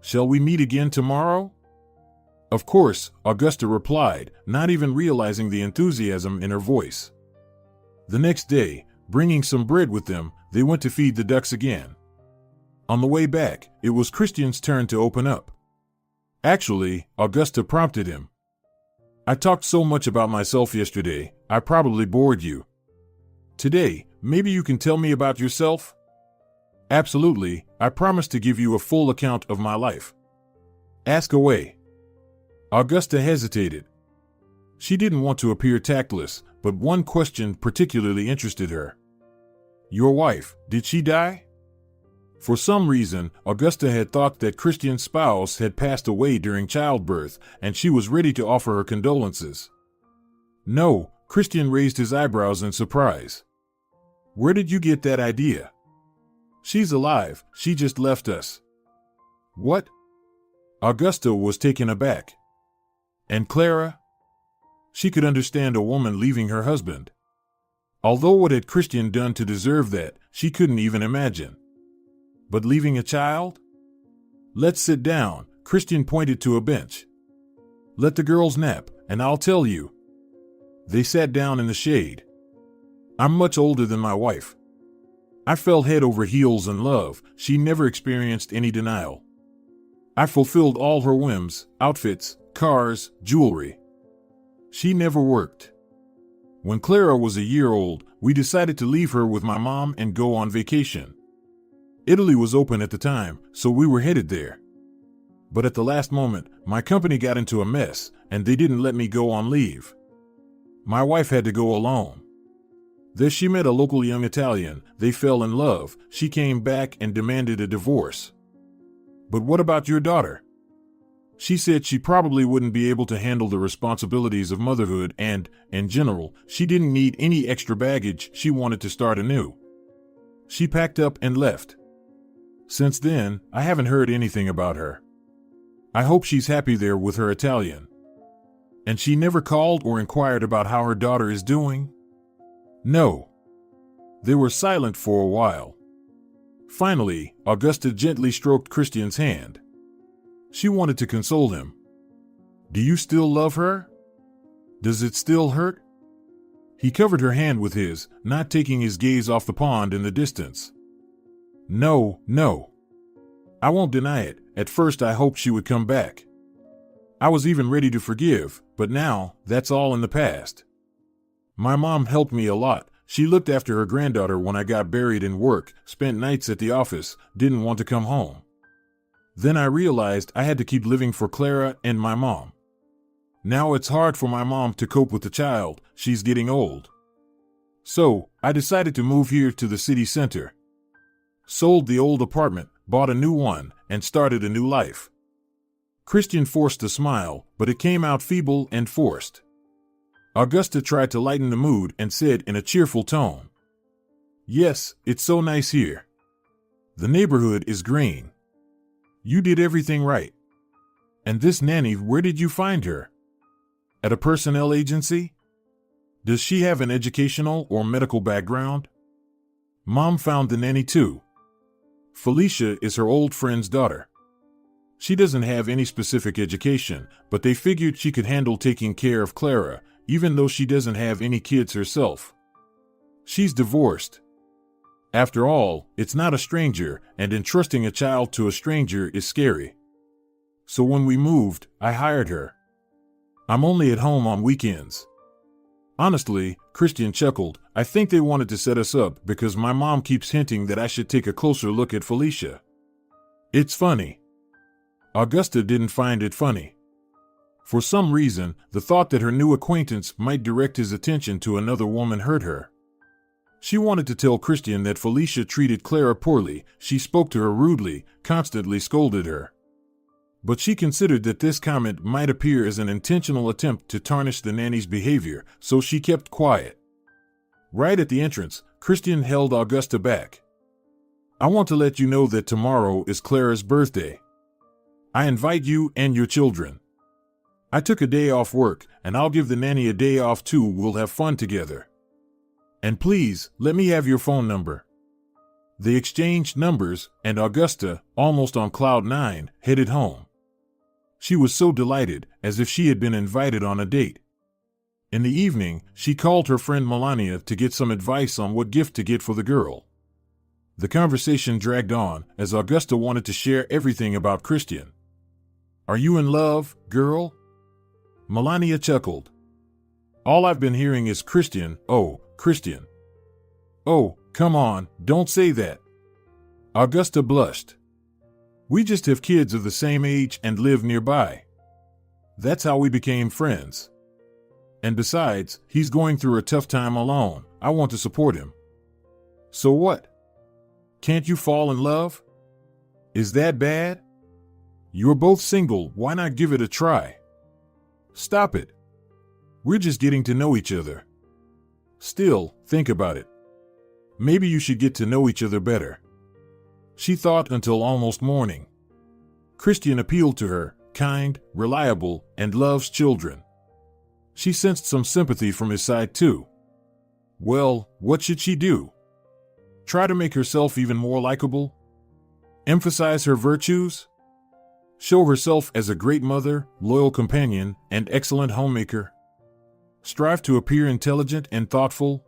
"Shall we meet again tomorrow?" Of course, Augusta replied, not even realizing the enthusiasm in her voice. The next day, bringing some bread with them, they went to feed the ducks again. On the way back, it was Christian's turn to open up. Actually, Augusta prompted him. "I talked so much about myself yesterday, I probably bored you. Today, maybe you can tell me about yourself?" "Absolutely, I promise to give you a full account of my life." "Ask away." Augusta hesitated. She didn't want to appear tactless, but one question particularly interested her. "Your wife, did she die?" For some reason, Augusta had thought that Christian's spouse had passed away during childbirth, and she was ready to offer her condolences. "No," Christian raised his eyebrows in surprise. "Where did you get that idea?" "She's alive, she just left us." "What?" Augusta was taken aback. "And Clara?" She could understand a woman leaving her husband. Although what had Christian done to deserve that, she couldn't even imagine. But leaving a child? "Let's sit down," Christian pointed to a bench. "Let the girls nap, and I'll tell you." They sat down in the shade. "I'm much older than my wife. I fell head over heels in love. She never experienced any denial. I fulfilled all her whims, outfits, cars, jewelry. She never worked. When Clara was a year old, we decided to leave her with my mom and go on vacation. Italy was open at the time, so we were headed there. But at the last moment, my company got into a mess, and they didn't let me go on leave. My wife had to go alone. There she met a local young Italian, they fell in love, she came back and demanded a divorce. But what about your daughter? She said she probably wouldn't be able to handle the responsibilities of motherhood and, in general, she didn't need any extra baggage, she wanted to start anew. She packed up and left. Since then, I haven't heard anything about her. I hope she's happy there with her Italian. And she never called or inquired about how her daughter is doing? No. They were silent for a while. Finally, Augusta gently stroked Christian's hand. She wanted to console him. Do you still love her? Does it still hurt? He covered her hand with his, not taking his gaze off the pond in the distance. No. I won't deny it. At first I hoped she would come back. I was even ready to forgive, but now, that's all in the past. My mom helped me a lot. She looked after her granddaughter when I got buried in work, spent nights at the office, didn't want to come home. Then I realized I had to keep living for Clara and my mom. Now it's hard for my mom to cope with the child, she's getting old. So, I decided to move here to the city center. Sold the old apartment, bought a new one, and started a new life. Christian forced a smile, but it came out feeble and forced. Augusta tried to lighten the mood and said in a cheerful tone, "Yes, it's so nice here. The neighborhood is green. You did everything right. And this nanny, where did you find her? At a personnel agency? Does she have an educational or medical background?" Mom found the nanny too. Felicia is her old friend's daughter. She doesn't have any specific education, but they figured she could handle taking care of Clara, even though she doesn't have any kids herself. She's divorced. After all, it's not a stranger, and entrusting a child to a stranger is scary. So when we moved, I hired her. I'm only at home on weekends. Honestly, Christian chuckled, I think they wanted to set us up because my mom keeps hinting that I should take a closer look at Felicia. It's funny. Augusta didn't find it funny. For some reason, the thought that her new acquaintance might direct his attention to another woman hurt her. She wanted to tell Christian that Felicia treated Clara poorly, she spoke to her rudely, constantly scolded her. But she considered that this comment might appear as an intentional attempt to tarnish the nanny's behavior, so she kept quiet. Right at the entrance, Christian held Augusta back. I want to let you know that tomorrow is Clara's birthday. I invite you and your children. I took a day off work, and I'll give the nanny a day off too. We'll have fun together. And please, let me have your phone number. They exchanged numbers, and Augusta, almost on cloud nine, headed home. She was so delighted, as if she had been invited on a date. In the evening, she called her friend Melania to get some advice on what gift to get for the girl. The conversation dragged on, as Augusta wanted to share everything about Christian. Are you in love, girl? Melania chuckled. All I've been hearing is Christian, oh, Christian. Oh, come on, don't say that. Augusta blushed. We just have kids of the same age and live nearby. That's how we became friends. And besides, he's going through a tough time alone. I want to support him. So what? Can't you fall in love? Is that bad? You're both single, why not give it a try? Stop it. We're just getting to know each other. Still, think about it. Maybe you should get to know each other better. She thought until almost morning. Christian appealed to her, kind, reliable, and loves children. She sensed some sympathy from his side too. Well, what should she do? Try to make herself even more likable? Emphasize her virtues? Show herself as a great mother, loyal companion, and excellent homemaker? Strive to appear intelligent and thoughtful?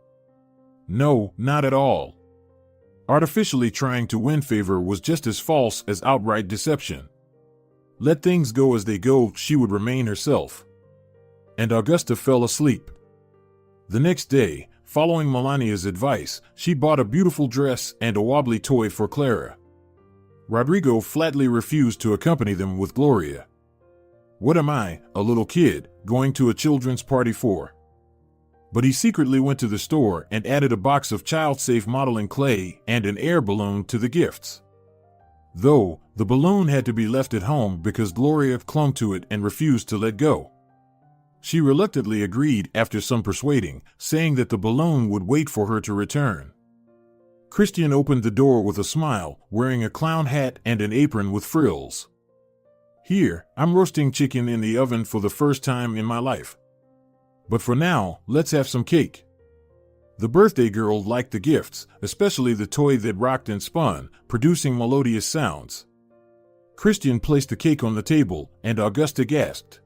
No, not at all. Artificially trying to win favor was just as false as outright deception. Let things go as they go, she would remain herself. And Augusta fell asleep. The next day, following Melania's advice, she bought a beautiful dress and a wobbly toy for Clara. Rodrigo flatly refused to accompany them with Gloria. What am I, a little kid, going to a children's party for? But he secretly went to the store and added a box of child-safe modeling clay and an air balloon to the gifts. Though, the balloon had to be left at home because Gloria clung to it and refused to let go. She reluctantly agreed after some persuading, saying that the balloon would wait for her to return. Christian opened the door with a smile, wearing a clown hat and an apron with frills. Here, I'm roasting chicken in the oven for the first time in my life. But for now, let's have some cake. The birthday girl liked the gifts, especially the toy that rocked and spun, producing melodious sounds. Christian placed the cake on the table, and Augusta gasped.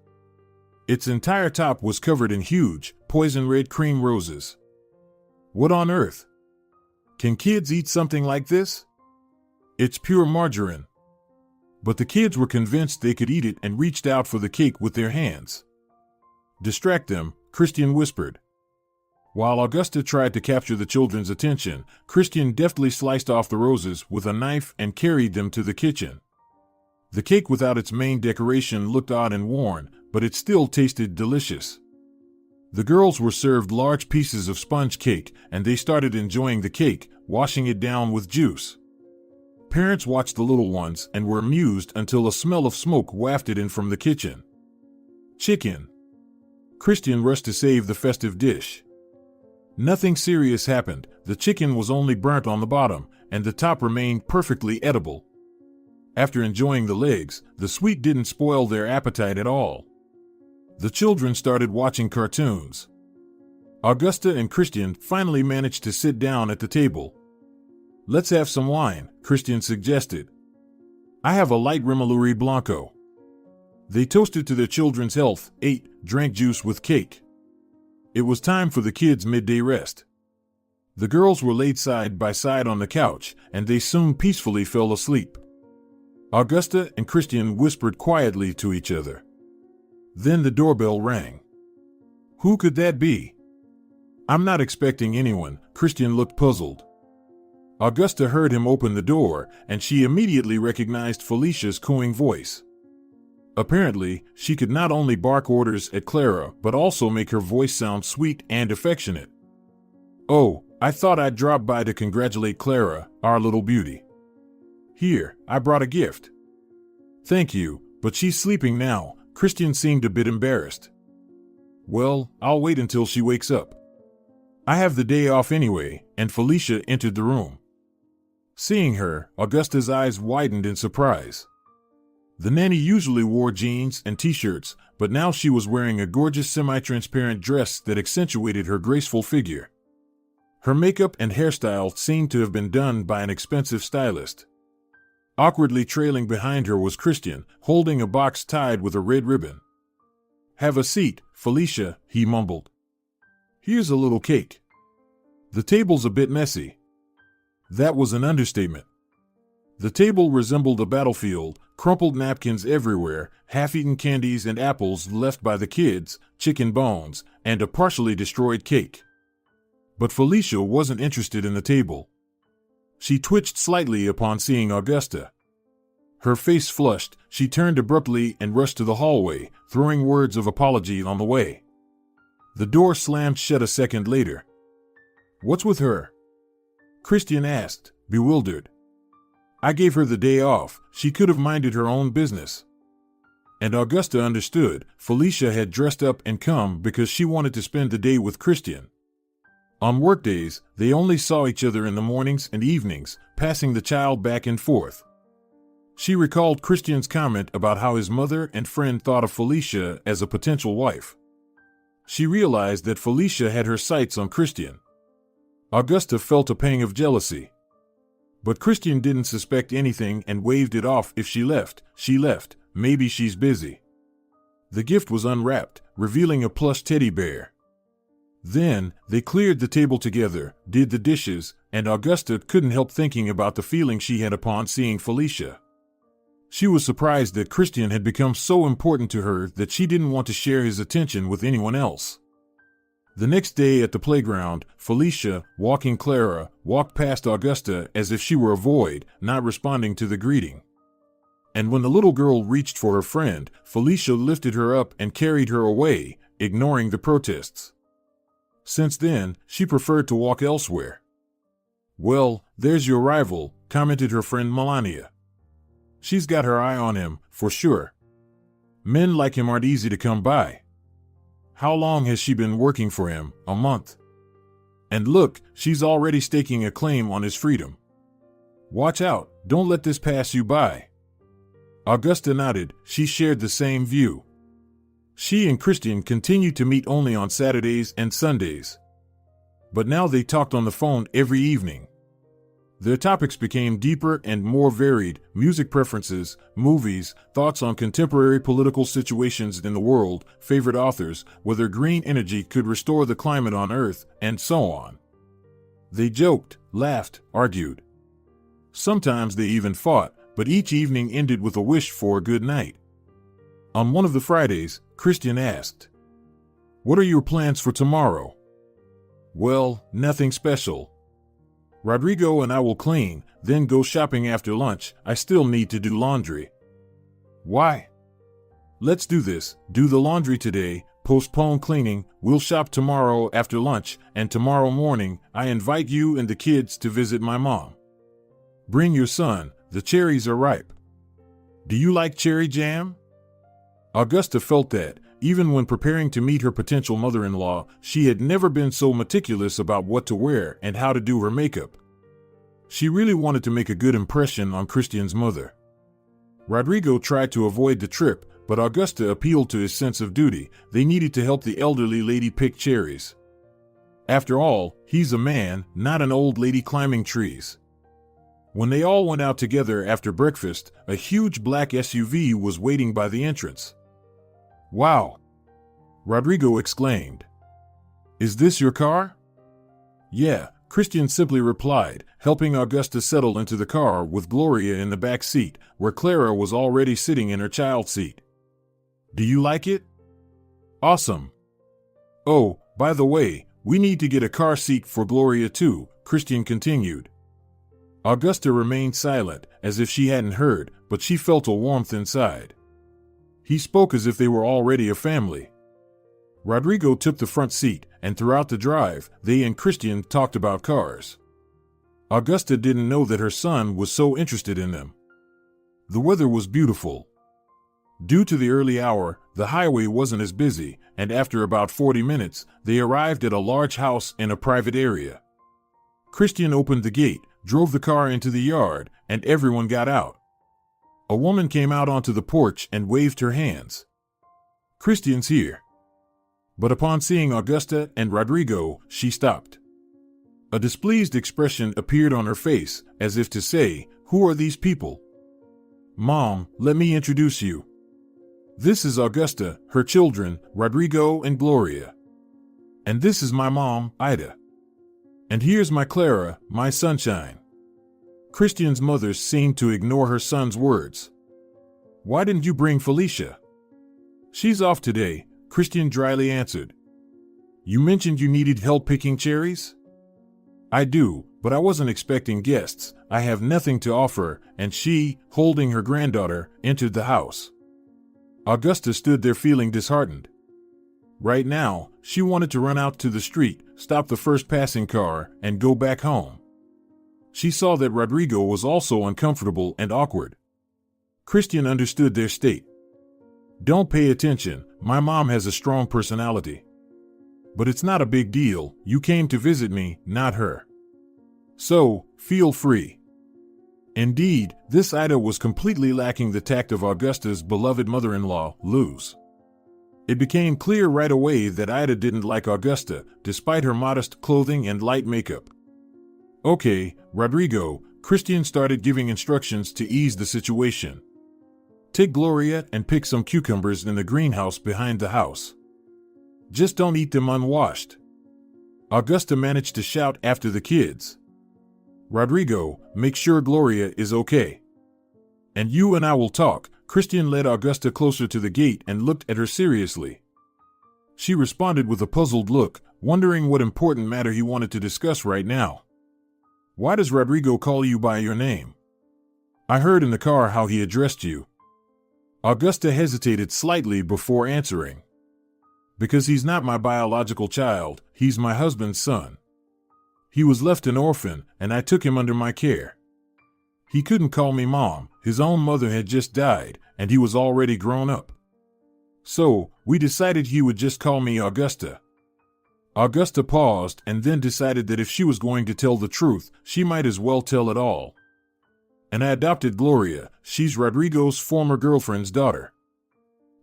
Its entire top was covered in huge, poison-red cream roses. What on earth? Can kids eat something like this? It's pure margarine. But the kids were convinced they could eat it and reached out for the cake with their hands. Distract them, Christian whispered. While Augusta tried to capture the children's attention, Christian deftly sliced off the roses with a knife and carried them to the kitchen. The cake without its main decoration looked odd and worn, but it still tasted delicious. The girls were served large pieces of sponge cake, and they started enjoying the cake, washing it down with juice. Parents watched the little ones and were amused until a smell of smoke wafted in from the kitchen. Chicken. Christian rushed to save the festive dish. Nothing serious happened. The chicken was only burnt on the bottom, and the top remained perfectly edible. After enjoying the legs, the sweet didn't spoil their appetite at all. The children started watching cartoons. Augusta and Christian finally managed to sit down at the table. "Let's have some wine," Christian suggested. "I have a light Remoulade Blanco." They toasted to their children's health, ate, drank juice with cake. It was time for the kids' midday rest. The girls were laid side by side on the couch, and they soon peacefully fell asleep. Augusta and Christian whispered quietly to each other. Then the doorbell rang. Who could that be? "I'm not expecting anyone," Christian looked puzzled. Augusta heard him open the door, and she immediately recognized Felicia's cooing voice. Apparently, she could not only bark orders at Clara, but also make her voice sound sweet and affectionate. "Oh, I thought I'd drop by to congratulate Clara, our little beauty. Here, I brought a gift." "Thank you, but she's sleeping now." Christian seemed a bit embarrassed. "Well, I'll wait until she wakes up. I have the day off anyway," and Felicia entered the room. Seeing her, Augusta's eyes widened in surprise. The nanny usually wore jeans and t-shirts, but now she was wearing a gorgeous semi-transparent dress that accentuated her graceful figure. Her makeup and hairstyle seemed to have been done by an expensive stylist. Awkwardly trailing behind her was Christian, holding a box tied with a red ribbon. "Have a seat, Felicia," he mumbled. "Here's a little cake." "The table's a bit messy." That was an understatement. The table resembled a battlefield, crumpled napkins everywhere, half-eaten candies and apples left by the kids, chicken bones, and a partially destroyed cake. But Felicia wasn't interested in the table. She twitched slightly upon seeing Augusta. Her face flushed, she turned abruptly and rushed to the hallway, throwing words of apology on the way. The door slammed shut a second later. "What's with her?" Christian asked, bewildered. "I gave her the day off, she could have minded her own business." And Augusta understood. Felicia had dressed up and come because she wanted to spend the day with Christian. On workdays, they only saw each other in the mornings and evenings, passing the child back and forth. She recalled Christian's comment about how his mother and friend thought of Felicia as a potential wife. She realized that Felicia had her sights on Christian. Augusta felt a pang of jealousy. But Christian didn't suspect anything and waved it off. If she left, she left. Maybe she's busy. The gift was unwrapped, revealing a plush teddy bear. Then, they cleared the table together, did the dishes, and Augusta couldn't help thinking about the feeling she had upon seeing Felicia. She was surprised that Christian had become so important to her that she didn't want to share his attention with anyone else. The next day at the playground, Felicia, walking Clara, walked past Augusta as if she were a void, not responding to the greeting. And when the little girl reached for her friend, Felicia lifted her up and carried her away, ignoring the protests. Since then, she preferred to walk elsewhere. "Well, there's your rival," commented her friend Melania. "She's got her eye on him, for sure. Men like him aren't easy to come by. How long has she been working for him? A month. And look, she's already staking a claim on his freedom. Watch out, don't let this pass you by." Augusta nodded. She shared the same view. She and Christian continued to meet only on Saturdays and Sundays. But now they talked on the phone every evening. Their topics became deeper and more varied: music preferences, movies, thoughts on contemporary political situations in the world, favorite authors, whether green energy could restore the climate on Earth, and so on. They joked, laughed, argued. Sometimes they even fought, but each evening ended with a wish for a good night. On one of the Fridays, Christian asked, "What are your plans for tomorrow?" "Well, nothing special. Rodrigo and I will clean, then go shopping after lunch. I still need to do laundry." "Why?" "Let's do this. Do the laundry today, postpone cleaning, we'll shop tomorrow after lunch, and tomorrow morning, I invite you and the kids to visit my mom. Bring your son, The cherries are ripe. Do you like cherry jam? Augusta felt that, even when preparing to meet her potential mother-in-law, she had never been so meticulous about what to wear and how to do her makeup. She really wanted to make a good impression on Christian's mother. Rodrigo tried to avoid the trip, but Augusta appealed to his sense of duty. They needed to help the elderly lady pick cherries. After all, he's a man, not an old lady climbing trees. When they all went out together after breakfast, a huge black SUV was waiting by the entrance. "Wow!" Rodrigo exclaimed. "Is this your car?" "Yeah," Christian simply replied, helping Augusta settle into the car with Gloria in the back seat, where Clara was already sitting in her child seat. "Do you like it?" "Awesome." "Oh, by the way, we need to get a car seat for Gloria too," Christian continued. Augusta remained silent, as if she hadn't heard, but she felt a warmth inside. He spoke as if they were already a family. Rodrigo took the front seat, and throughout the drive, they and Christian talked about cars. Augusta didn't know that her son was so interested in them. The weather was beautiful. Due to the early hour, the highway wasn't as busy, and after about 40 minutes, they arrived at a large house in a private area. Christian opened the gate, drove the car into the yard, and everyone got out. A woman came out onto the porch and waved her hands. "Christian's here." But upon seeing Augusta and Rodrigo, she stopped. A displeased expression appeared on her face, as if to say, "Who are these people?" "Mom, let me introduce you. This is Augusta, her children, Rodrigo and Gloria. And this is my mom, Ida. And here's my Clara, my sunshine." Christian's mother seemed to ignore her son's words. "Why didn't you bring Felicia?" "She's off today," Christian dryly answered. "You mentioned you needed help picking cherries?" "I do, but I wasn't expecting guests. I have nothing to offer," and she, holding her granddaughter, entered the house. Augusta stood there feeling disheartened. Right now, she wanted to run out to the street, stop the first passing car, and go back home. She saw that Rodrigo was also uncomfortable and awkward. Christian understood their state. "Don't pay attention, my mom has a strong personality. But it's not a big deal, you came to visit me, not her. So, feel free." Indeed, this Ida was completely lacking the tact of Augusta's beloved mother-in-law, Luz. It became clear right away that Ida didn't like Augusta, despite her modest clothing and light makeup. "Okay, Rodrigo," Christian started giving instructions to ease the situation. "Take Gloria and pick some cucumbers in the greenhouse behind the house. Just don't eat them unwashed." Augusta managed to shout after the kids. "Rodrigo, make sure Gloria is okay. And you and I will talk." Christian led Augusta closer to the gate and looked at her seriously. She responded with a puzzled look, wondering what important matter he wanted to discuss right now. "Why does Rodrigo call you by your name? I heard in the car how he addressed you." Augusta hesitated slightly before answering. "Because he's not my biological child, he's my husband's son. He was left an orphan, and I took him under my care. He couldn't call me mom, his own mother had just died, and he was already grown up. So, we decided he would just call me Augusta." Augusta paused and then decided that if she was going to tell the truth, she might as well tell it all. "And I adopted Gloria, she's Rodrigo's former girlfriend's daughter.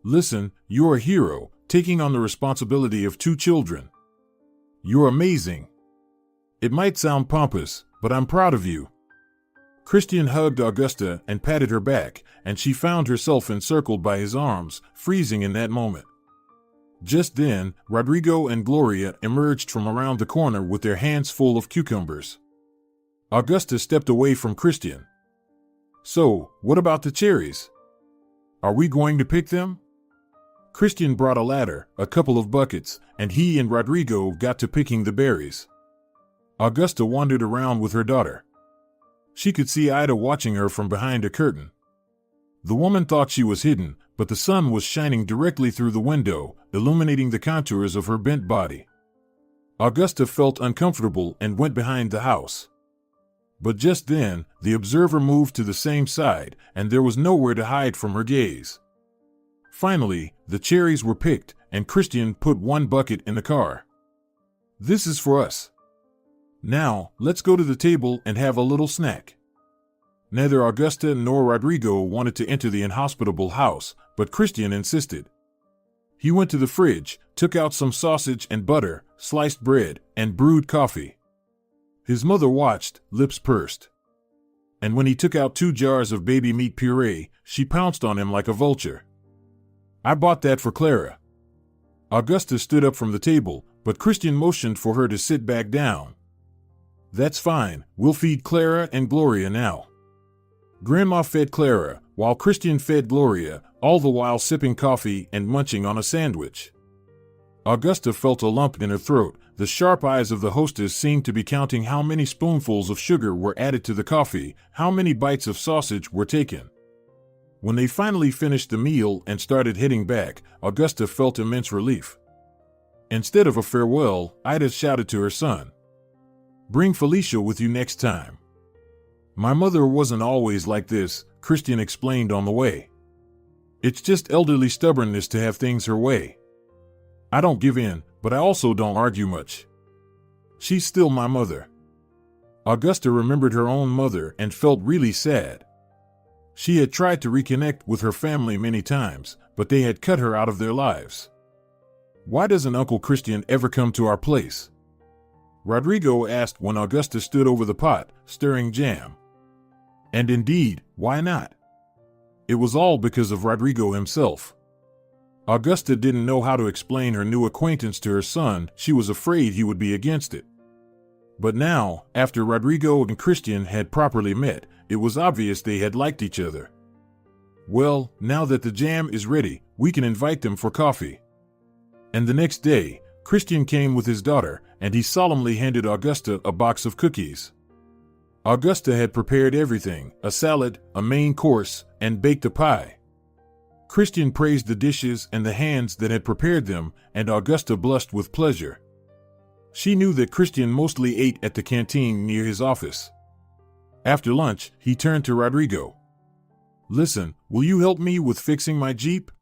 Listen, you're a hero, taking on the responsibility of 2 children. You're amazing. It might sound pompous, but I'm proud of you." Christian hugged Augusta and patted her back, and she found herself encircled by his arms, freezing in that moment. Just then, Rodrigo and Gloria emerged from around the corner with their hands full of cucumbers. Augusta stepped away from Christian. "So, what about the cherries? Are we going to pick them?" Christian brought a ladder, a couple of buckets, and he and Rodrigo got to picking the berries. Augusta wandered around with her daughter. She could see Ida watching her from behind a curtain. The woman thought she was hidden, but the sun was shining directly through the window, illuminating the contours of her bent body. Augusta felt uncomfortable and went behind the house. But just then, the observer moved to the same side, and there was nowhere to hide from her gaze. Finally, the cherries were picked, and Christian put one bucket in the car. "This is for us. Now, let's go to the table and have a little snack." Neither Augusta nor Rodrigo wanted to enter the inhospitable house, but Christian insisted. He went to the fridge, took out some sausage and butter, sliced bread, and brewed coffee. His mother watched, lips pursed. And when he took out 2 jars of baby meat puree, she pounced on him like a vulture. "I bought that for Clara." Augusta stood up from the table, but Christian motioned for her to sit back down. "That's fine, we'll feed Clara and Gloria now." Grandma fed Clara, while Christian fed Gloria, all the while sipping coffee and munching on a sandwich. Augusta felt a lump in her throat. The sharp eyes of the hostess seemed to be counting how many spoonfuls of sugar were added to the coffee, how many bites of sausage were taken. When they finally finished the meal and started heading back, Augusta felt immense relief. Instead of a farewell, Ida shouted to her son, "Bring Felicia with you next time." "My mother wasn't always like this," Christian explained on the way. "It's just elderly stubbornness to have things her way. I don't give in, but I also don't argue much. She's still my mother." Augusta remembered her own mother and felt really sad. She had tried to reconnect with her family many times, but they had cut her out of their lives. "Why doesn't Uncle Christian ever come to our place?" Rodrigo asked when Augusta stood over the pot, stirring jam. And indeed, why not? It was all because of Rodrigo himself. Augusta didn't know how to explain her new acquaintance to her son. She was afraid he would be against it. But now, after Rodrigo and Christian had properly met, it was obvious they had liked each other. "Well, now that the jam is ready, we can invite them for coffee." And the next day, Christian came with his daughter, and he solemnly handed Augusta a box of cookies. Augusta had prepared everything, a salad, a main course, and baked a pie. Christian praised the dishes and the hands that had prepared them, and Augusta blushed with pleasure. She knew that Christian mostly ate at the canteen near his office. After lunch, he turned to Rodrigo. "Listen, will you help me with fixing my Jeep?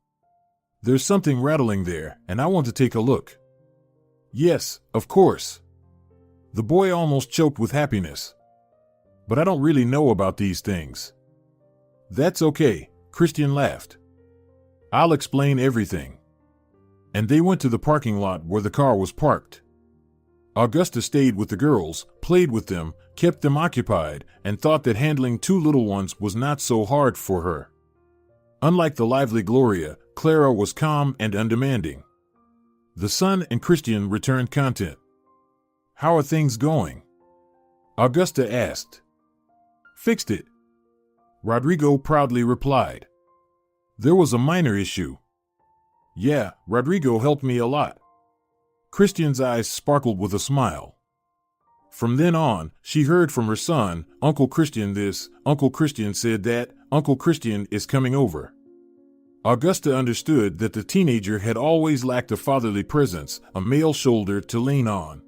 There's something rattling there, and I want to take a look." "Yes, of course." The boy almost choked with happiness. "But I don't really know about these things." "That's okay," Christian laughed. "I'll explain everything." And they went to the parking lot where the car was parked. Augusta stayed with the girls, played with them, kept them occupied, and thought that handling 2 little ones was not so hard for her. Unlike the lively Gloria, Clara was calm and undemanding. The son and Christian returned content. "How are things going?" Augusta asked. "Fixed it," Rodrigo proudly replied. "There was a minor issue." "Yeah, Rodrigo helped me a lot." Christian's eyes sparkled with a smile. From then on, she heard from her son, "Uncle Christian this, Uncle Christian said that, Uncle Christian is coming over." Augusta understood that the teenager had always lacked a fatherly presence, a male shoulder to lean on.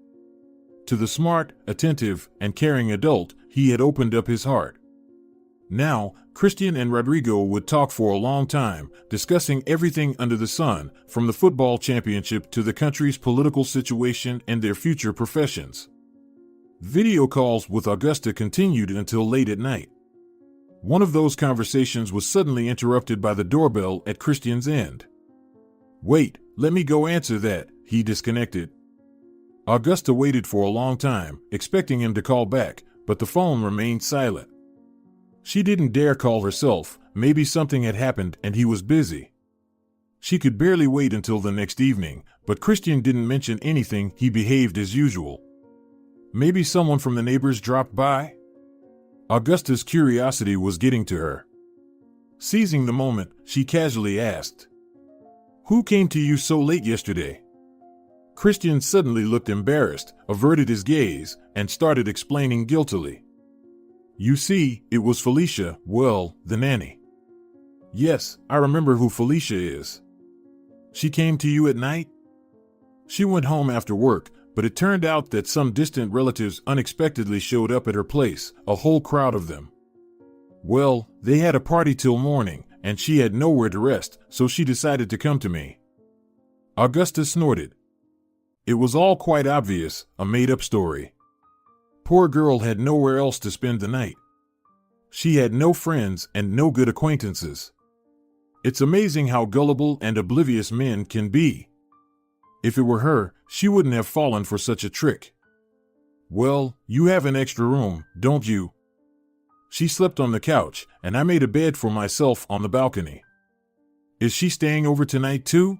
To the smart, attentive, and caring adult, he had opened up his heart. Now, Christian and Rodrigo would talk for a long time, discussing everything under the sun, from the football championship to the country's political situation and their future professions. Video calls with Augusta continued until late at night. One of those conversations was suddenly interrupted by the doorbell at Christian's end. "Wait, let me go answer that," he disconnected. Augusta waited for a long time, expecting him to call back, but the phone remained silent. She didn't dare call herself. Maybe something had happened and he was busy. She could barely wait until the next evening, but Christian didn't mention anything. He behaved as usual. Maybe someone from the neighbors dropped by? Augusta's curiosity was getting to her. Seizing the moment, she casually asked, "Who came to you so late yesterday?" Christian suddenly looked embarrassed, averted his gaze, and started explaining guiltily. "You see, it was Felicia, well, the nanny." "Yes, I remember who Felicia is." "She came to you at night?" "She went home after work, But it turned out that some distant relatives unexpectedly showed up at her place, a whole crowd of them. Well, they had a party till morning, and she had nowhere to rest, so she decided to come to me. Augusta snorted. It was all quite obvious, a made-up story. Poor girl had nowhere else to spend the night. She had no friends and no good acquaintances. It's amazing how gullible and oblivious men can be. If it were her, she wouldn't have fallen for such a trick. Well, you have an extra room, don't you? She slept on the couch, and I made a bed for myself on the balcony. Is she staying over tonight too?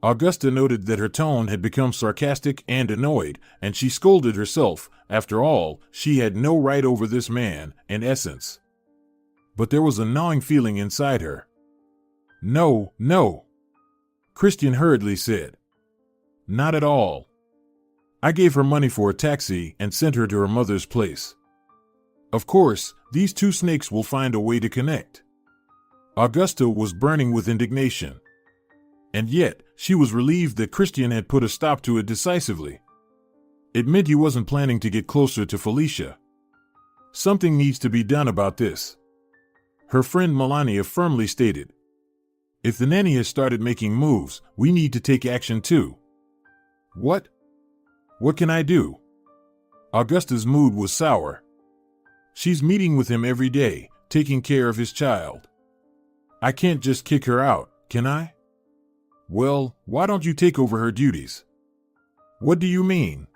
Augusta noted that her tone had become sarcastic and annoyed, and she scolded herself. After all, she had no right over this man, in essence. But there was a gnawing feeling inside her. No, no, Christian hurriedly said. Not at all. I gave her money for a taxi and sent her to her mother's place. Of course, these two snakes will find a way to connect. Augusta was burning with indignation. And yet, she was relieved that Christian had put a stop to it decisively. It meant he wasn't planning to get closer to Felicia. Something needs to be done about this. Her friend Melania firmly stated. If the nanny has started making moves, we need to take action too. What? What can I do? Augusta's mood was sour. She's meeting with him every day, taking care of his child. I can't just kick her out, can I? Well, why don't you take over her duties? What do you mean?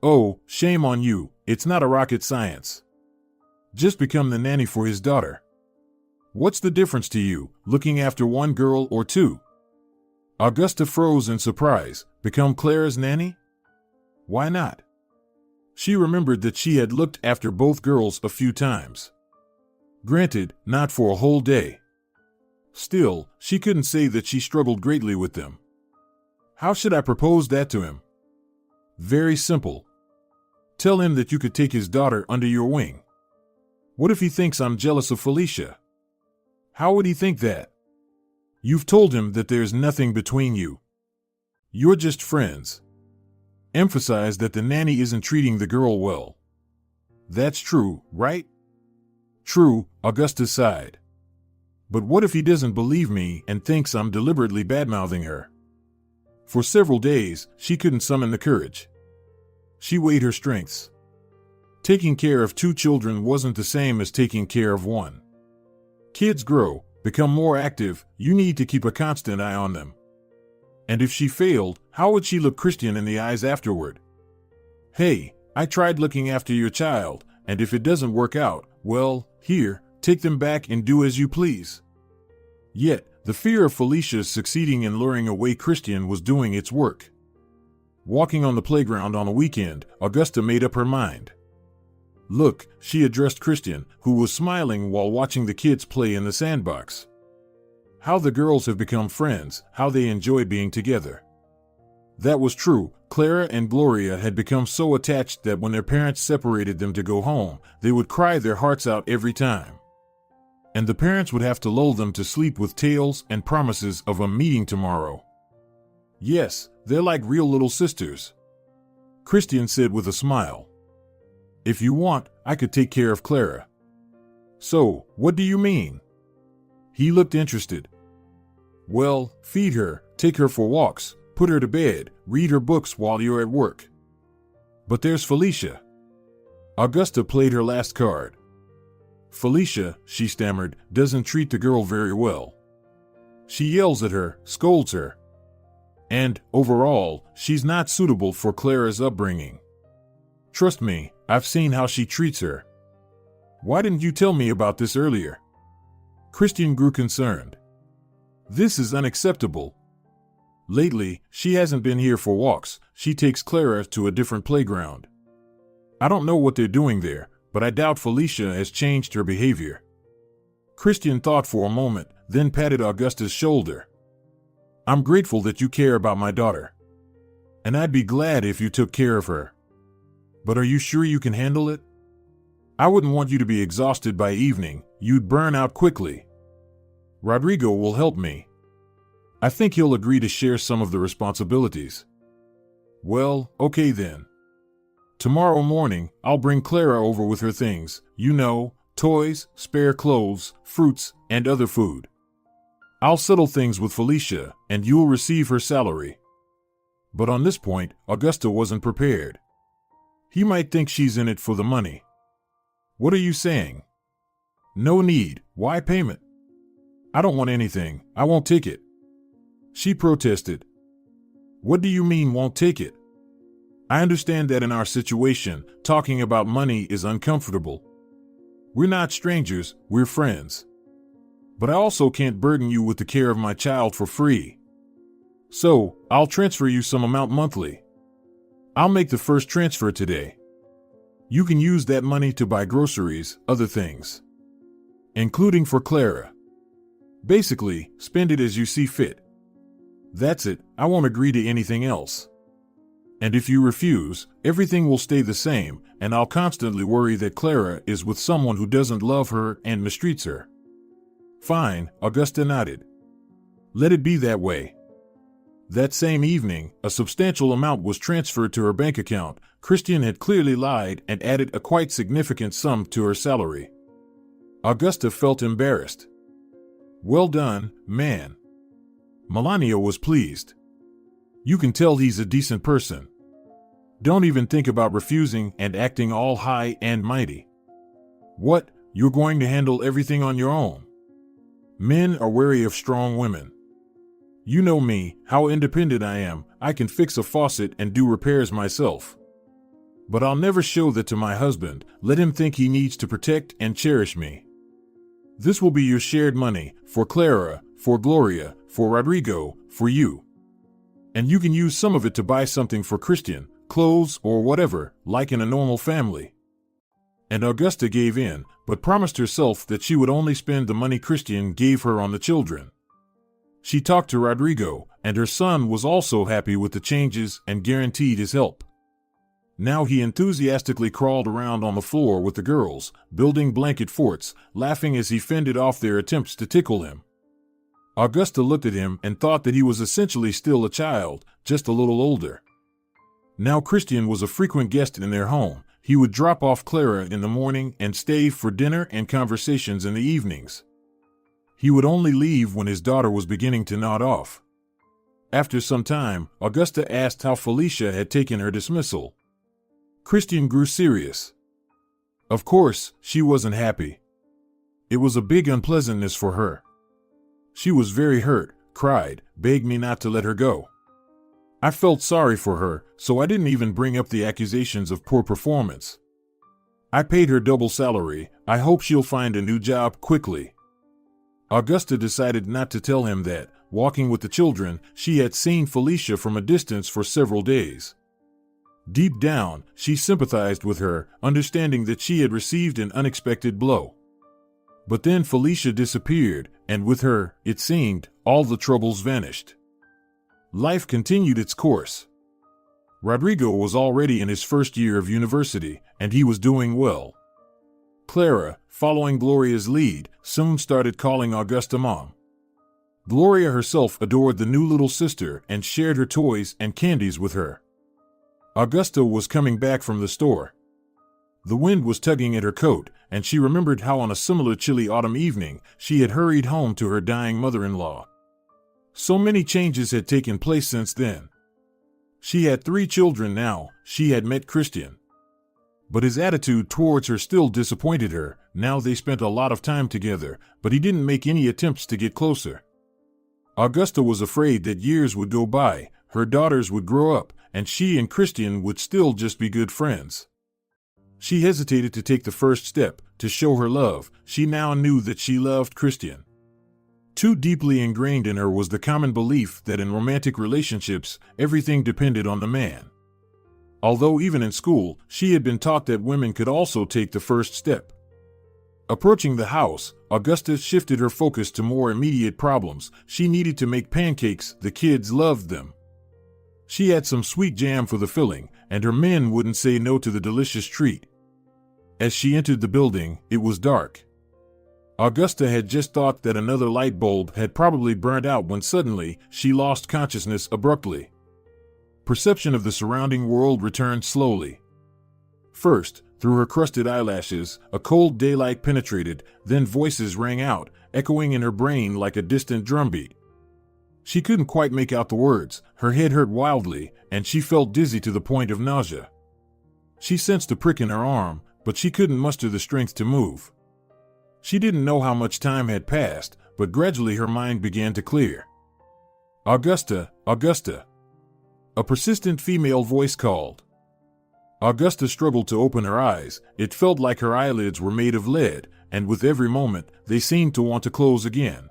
Oh, shame on you, it's not a rocket science. Just become the nanny for his daughter. What's the difference to you, looking after one girl or two? Augusta froze in surprise. Become Clara's nanny? Why not? She remembered that she had looked after both girls a few times. Granted, not for a whole day. Still, she couldn't say that she struggled greatly with them. How should I propose that to him? Very simple. Tell him that you could take his daughter under your wing. What if he thinks I'm jealous of Felicia? How would he think that? You've told him that there's nothing between you. You're just friends. Emphasize that the nanny isn't treating the girl well. That's true, right? True, Augusta sighed. But what if he doesn't believe me and thinks I'm deliberately badmouthing her? For several days, she couldn't summon the courage. She weighed her strengths. Taking care of two children wasn't the same as taking care of one. Kids grow, become more active, you need to keep a constant eye on them. And if she failed, how would she look Christian in the eyes afterward? Hey, I tried looking after your child, and if it doesn't work out, well, here, take them back and do as you please. Yet, the fear of Felicia's succeeding in luring away Christian was doing its work. Walking on the playground on a weekend, Augusta made up her mind. Look, she addressed Christian, who was smiling while watching the kids play in the sandbox. How the girls have become friends, how they enjoy being together. That was true. Clara and Gloria had become so attached that when their parents separated them to go home, they would cry their hearts out every time. And the parents would have to lull them to sleep with tales and promises of a meeting tomorrow. Yes, they're like real little sisters, Christian said with a smile. If you want, I could take care of Clara. So, what do you mean? He looked interested. Well, feed her, take her for walks, put her to bed, read her books while you're at work. But there's Felicia. Augusta played her last card. Felicia, she stammered, doesn't treat the girl very well. She yells at her, scolds her. And, overall, she's not suitable for Clara's upbringing. Trust me, I've seen how she treats her. Why didn't you tell me about this earlier? Christian grew concerned. This is unacceptable. Lately, she hasn't been here for walks. She takes Clara to a different playground. I don't know what they're doing there, but I doubt Felicia has changed her behavior. Christian thought for a moment, then patted Augusta's shoulder. I'm grateful that you care about my daughter. And I'd be glad if you took care of her. But are you sure you can handle it? I wouldn't want you to be exhausted by evening. You'd burn out quickly. Rodrigo will help me. I think he'll agree to share some of the responsibilities. Well, okay then. Tomorrow morning, I'll bring Clara over with her things, toys, spare clothes, fruits, and other food. I'll settle things with Felicia, and you'll receive her salary. But on this point, Augusta wasn't prepared. He might think she's in it for the money. What are you saying? No need. Why payment? I don't want anything. I won't take it. She protested. What do you mean won't take it? I understand that in our situation, talking about money is uncomfortable. We're not strangers, we're friends. But I also can't burden you with the care of my child for free. So, I'll transfer you some amount monthly. I'll make the first transfer today. You can use that money to buy groceries, other things. Including for Clara. Basically, spend it as you see fit. That's it, I won't agree to anything else. And if you refuse, everything will stay the same, and I'll constantly worry that Clara is with someone who doesn't love her and mistreats her. Fine, Augusta nodded. Let it be that way. That same evening, a substantial amount was transferred to her bank account. Christian had clearly lied and added a quite significant sum to her salary. Augusta felt embarrassed. Well done, man. Melania was pleased. You can tell he's a decent person. Don't even think about refusing and acting all high and mighty. What, you're going to handle everything on your own? Men are wary of strong women. You know me, how independent I am. I can fix a faucet and do repairs myself. But I'll never show that to my husband. Let him think he needs to protect and cherish me. This will be your shared money, for Clara, for Gloria, for Rodrigo, for you. And you can use some of it to buy something for Christian, clothes or whatever, like in a normal family. And Augusta gave in, but promised herself that she would only spend the money Christian gave her on the children. She talked to Rodrigo, and her son was also happy with the changes and guaranteed his help. Now he enthusiastically crawled around on the floor with the girls, building blanket forts, laughing as he fended off their attempts to tickle him. Augusta looked at him and thought that he was essentially still a child, just a little older. Now Christian was a frequent guest in their home. He would drop off Clara in the morning and stay for dinner and conversations in the evenings. He would only leave when his daughter was beginning to nod off. After some time, Augusta asked how Felicia had taken her dismissal. Christian grew serious. Of course, she wasn't happy. It was a big unpleasantness for her. She was very hurt, cried, begged me not to let her go. I felt sorry for her, so I didn't even bring up the accusations of poor performance. I paid her double salary. I hope she'll find a new job quickly. Augusta decided not to tell him that, walking with the children, she had seen Felicia from a distance for several days. Deep down, she sympathized with her, understanding that she had received an unexpected blow. But then Felicia disappeared, and with her, it seemed, all the troubles vanished. Life continued its course. Rodrigo was already in his first year of university, and he was doing well. Clara, following Gloria's lead, soon started calling Augusta Mom. Gloria herself adored the new little sister and shared her toys and candies with her. Augusta was coming back from the store. The wind was tugging at her coat, and she remembered how on a similar chilly autumn evening she had hurried home to her dying mother-in-law. So many changes had taken place since then. She had 3 children now. She had met Christian. But his attitude towards her still disappointed her. Now they spent a lot of time together, but he didn't make any attempts to get closer. Augusta was afraid that years would go by, her daughters would grow up, and she and Christian would still just be good friends. She hesitated to take the first step, to show her love. She now knew that she loved Christian. Too deeply ingrained in her was the common belief that in romantic relationships, everything depended on the man. Although even in school, she had been taught that women could also take the first step. Approaching the house, Augusta shifted her focus to more immediate problems. She needed to make pancakes. The kids loved them. She had some sweet jam for the filling, and her men wouldn't say no to the delicious treat. As she entered the building, it was dark. Augusta had just thought that another light bulb had probably burned out when suddenly she lost consciousness abruptly. Perception of the surrounding world returned slowly. First, through her crusted eyelashes, a cold daylight penetrated, then voices rang out, echoing in her brain like a distant drumbeat. She couldn't quite make out the words, her head hurt wildly, and she felt dizzy to the point of nausea. She sensed a prick in her arm, but she couldn't muster the strength to move. She didn't know how much time had passed, but gradually her mind began to clear. "Augusta, Augusta." A persistent female voice called. Augusta struggled to open her eyes. It felt like her eyelids were made of lead, and with every moment, they seemed to want to close again.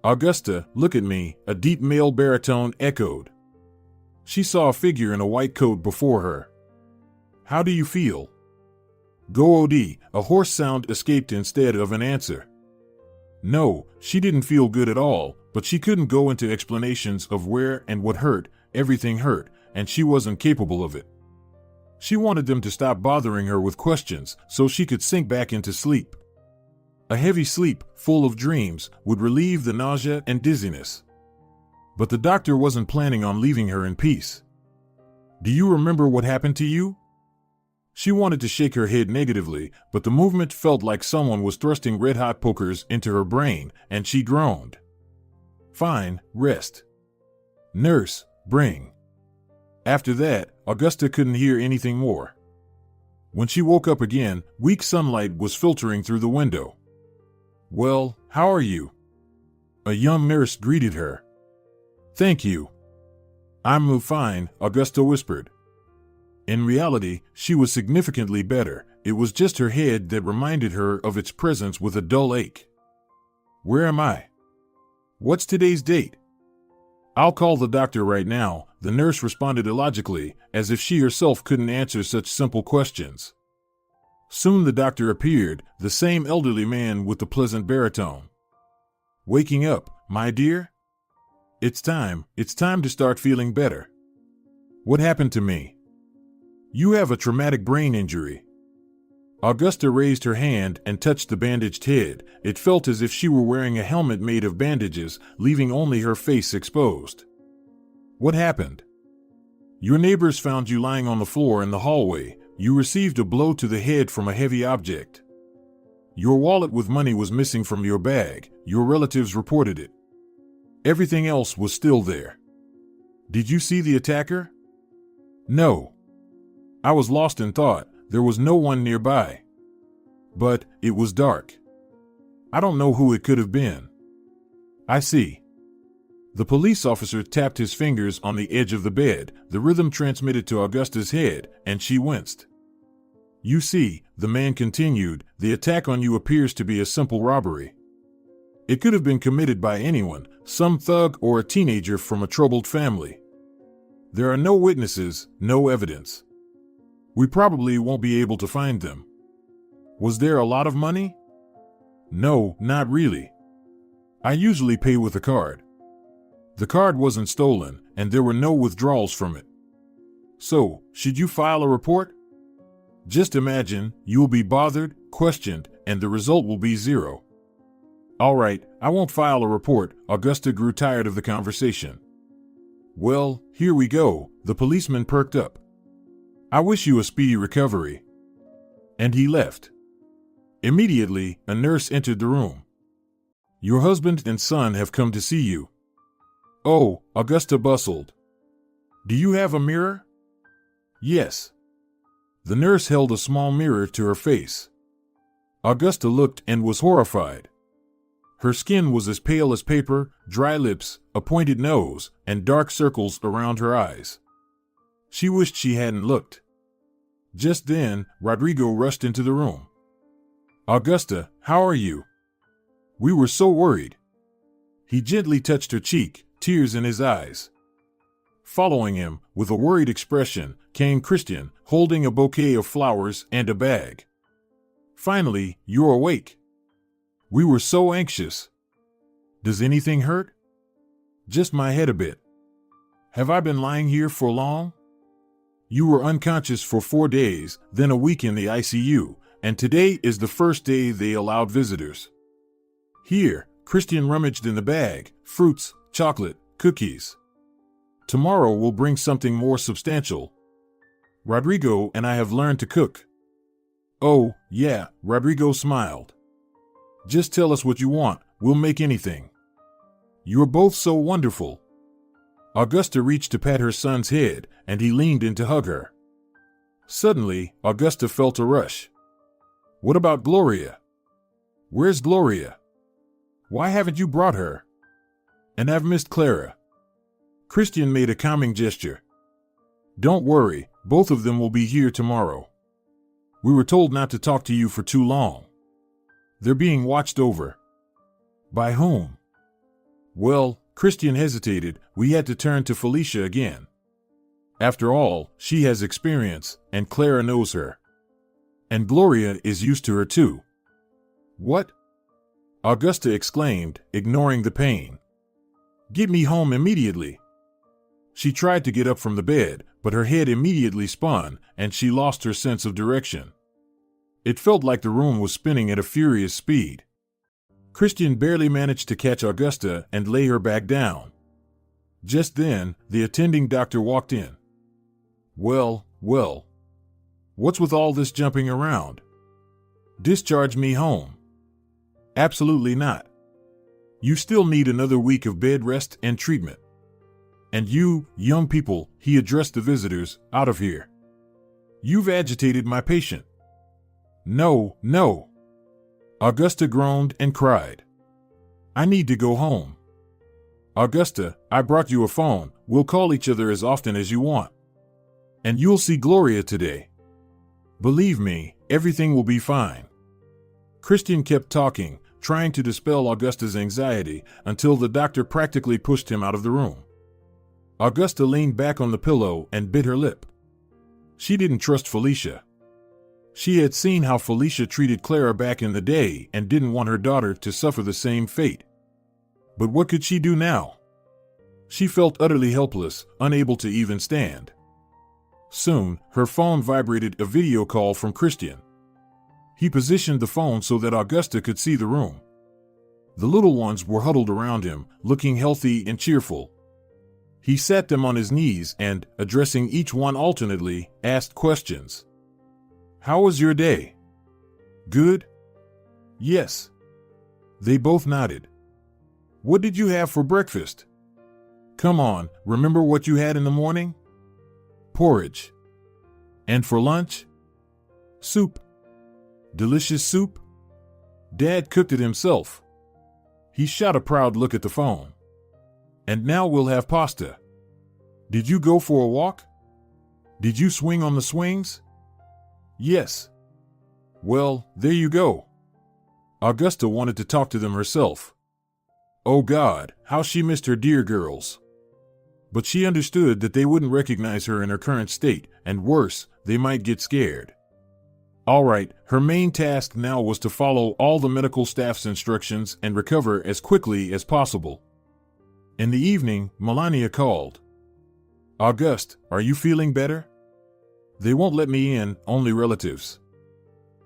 "Augusta, look at me," a deep male baritone echoed. She saw a figure in a white coat before her. "How do you feel?" "Go-od," a hoarse sound escaped instead of an answer. No, she didn't feel good at all, but she couldn't go into explanations of where and what hurt. Everything hurt, and she wasn't capable of it. She wanted them to stop bothering her with questions so she could sink back into sleep. A heavy sleep, full of dreams, would relieve the nausea and dizziness. But the doctor wasn't planning on leaving her in peace. "Do you remember what happened to you?" She wanted to shake her head negatively, but the movement felt like someone was thrusting red-hot pokers into her brain, and she groaned. "Fine, rest. Nurse, bring." After that, Augusta couldn't hear anything more. When she woke up again, weak sunlight was filtering through the window. "Well, how are you?" A young nurse greeted her. "Thank you. I'm fine," Augusta whispered. In reality, she was significantly better. It was just her head that reminded her of its presence with a dull ache. "Where am I? What's today's date?" "I'll call the doctor right now," the nurse responded illogically, as if she herself couldn't answer such simple questions. Soon the doctor appeared, the same elderly man with the pleasant baritone. "Waking up, my dear? It's time to start feeling better. What happened to me?" "You have a traumatic brain injury." Augusta raised her hand and touched the bandaged head. It felt as if she were wearing a helmet made of bandages, leaving only her face exposed. "What happened?" "Your neighbors found you lying on the floor in the hallway. You received a blow to the head from a heavy object. Your wallet with money was missing from your bag. Your relatives reported it. Everything else was still there." "Did you see the attacker?" "No. I was lost in thought. There was no one nearby. But it was dark. I don't know who it could have been." "I see." The police officer tapped his fingers on the edge of the bed. The rhythm transmitted to Augusta's head, and she winced. "You see," the man continued, "the attack on you appears to be a simple robbery. It could have been committed by anyone, some thug or a teenager from a troubled family. There are no witnesses, no evidence. We probably won't be able to find them." "Was there a lot of money?" "No, not really. I usually pay with a card. The card wasn't stolen, and there were no withdrawals from it. So, should you file a report? Just imagine, you will be bothered, questioned, and the result will be zero." "All right, I won't file a report." Augusta grew tired of the conversation. "Well, here we go." The policeman perked up. "I wish you a speedy recovery." And he left. Immediately, a nurse entered the room. "Your husband and son have come to see you." "Oh," Augusta bustled. "Do you have a mirror?" "Yes." The nurse held a small mirror to her face. Augusta looked and was horrified. Her skin was as pale as paper, dry lips, a pointed nose, and dark circles around her eyes. She wished she hadn't looked. Just then, Rodrigo rushed into the room. "Augusta, how are you? We were so worried." He gently touched her cheek, tears in his eyes. Following him, with a worried expression, came Christian, holding a bouquet of flowers and a bag. "Finally, you're awake. We were so anxious. Does anything hurt?" "Just my head a bit." "Have I been lying here for long?" "You were unconscious for 4 days, then a week in the ICU, and today is the first day they allowed visitors. Here," Christian rummaged in the bag, "fruits, chocolate, cookies. Tomorrow we'll bring something more substantial. Rodrigo and I have learned to cook. Oh, yeah, Rodrigo smiled. Just tell us what you want, we'll make anything. You're both so wonderful. Augusta reached to pat her son's head, and he leaned in to hug her. Suddenly, Augusta felt a rush. What about Gloria? Where's Gloria? Why haven't you brought her? And I've missed Clara. Christian made a calming gesture. Don't worry, both of them will be here tomorrow. We were told not to talk to you for too long. They're being watched over. By whom? Well, Christian hesitated. We had to turn to Felicia again. After all, she has experience, and Clara knows her. And Gloria is used to her too. What? Augusta exclaimed, ignoring the pain. Get me home immediately. She tried to get up from the bed, but her head immediately spun, and she lost her sense of direction. It felt like the room was spinning at a furious speed. Christian barely managed to catch Augusta and lay her back down. Just then, the attending doctor walked in. Well, what's with all this jumping around? Discharge me home. Absolutely not. You still need another week of bed rest and treatment. And you, young people, he addressed the visitors, out of here. You've agitated my patient. No. Augusta groaned and cried. I need to go home. Augusta, I brought you a phone. We'll call each other as often as you want. And you'll see Gloria today. Believe me, everything will be fine. Christian kept talking, trying to dispel Augusta's anxiety, until the doctor practically pushed him out of the room. Augusta leaned back on the pillow and bit her lip. She didn't trust Felicia. She had seen how Felicia treated Clara back in the day and didn't want her daughter to suffer the same fate. But what could she do now? She felt utterly helpless, unable to even stand. Soon, her phone vibrated, a video call from Christian. He positioned the phone so that Augusta could see the room. The little ones were huddled around him, looking healthy and cheerful. He sat them on his knees and, addressing each one alternately, asked questions. How was your day? Good? Yes. They both nodded. What did you have for breakfast? Come on, remember what you had in the morning? Porridge. And for lunch? Soup. Delicious soup? Dad cooked it himself. He shot a proud look at the phone. And now we'll have pasta. Did you go for a walk? Did you swing on the swings? Yes. Well, there you go. Augusta wanted to talk to them herself. Oh God, how she missed her dear girls. But she understood that they wouldn't recognize her in her current state, and worse, they might get scared. All right, her main task now was to follow all the medical staff's instructions and recover as quickly as possible. In the evening, Melania called. Auguste, are you feeling better? They won't let me in, only relatives.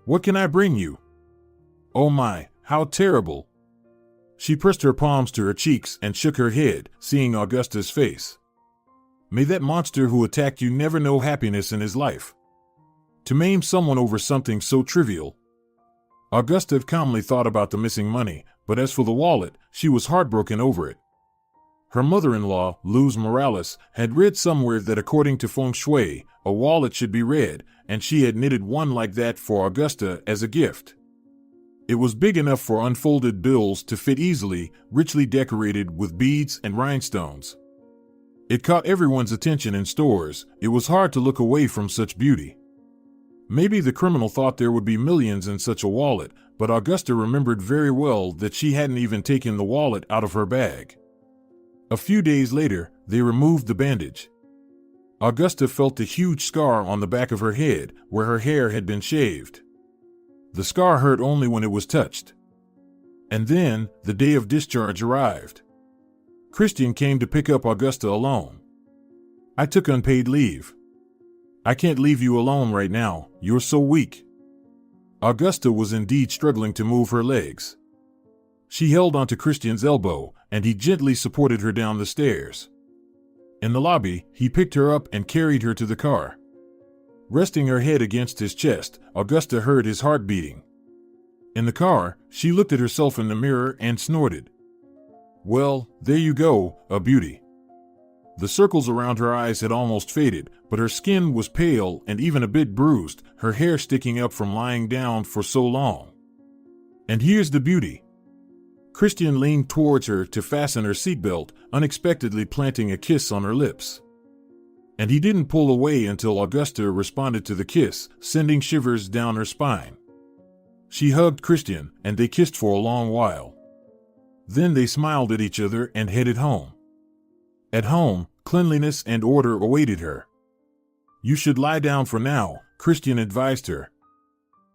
What can I bring you? Oh my, how terrible. She pressed her palms to her cheeks and shook her head, seeing Augusta's face. May that monster who attacked you never know happiness in his life. To maim someone over something so trivial. Augusta calmly thought about the missing money, but as for the wallet, she was heartbroken over it. Her mother-in-law, Luz Morales, had read somewhere that according to feng shui, a wallet should be red, and she had knitted one like that for Augusta as a gift. It was big enough for unfolded bills to fit easily, richly decorated with beads and rhinestones. It caught everyone's attention in stores. It was hard to look away from such beauty. Maybe the criminal thought there would be millions in such a wallet, but Augusta remembered very well that she hadn't even taken the wallet out of her bag. A few days later, they removed the bandage. Augusta felt a huge scar on the back of her head, where her hair had been shaved. The scar hurt only when it was touched. And then, the day of discharge arrived. Christian came to pick up Augusta alone. I took unpaid leave. I can't leave you alone right now, you're so weak. Augusta was indeed struggling to move her legs. She held onto Christian's elbow, and he gently supported her down the stairs. In the lobby, he picked her up and carried her to the car. Resting her head against his chest, Augusta heard his heart beating. In the car, she looked at herself in the mirror and snorted. Well, there you go, a beauty. The circles around her eyes had almost faded, but her skin was pale and even a bit bruised, her hair sticking up from lying down for so long. And here's the beauty. Christian leaned towards her to fasten her seatbelt, unexpectedly planting a kiss on her lips. And he didn't pull away until Augusta responded to the kiss, sending shivers down her spine. She hugged Christian, and they kissed for a long while. Then they smiled at each other and headed home. At home, cleanliness and order awaited her. You should lie down for now, Christian advised her.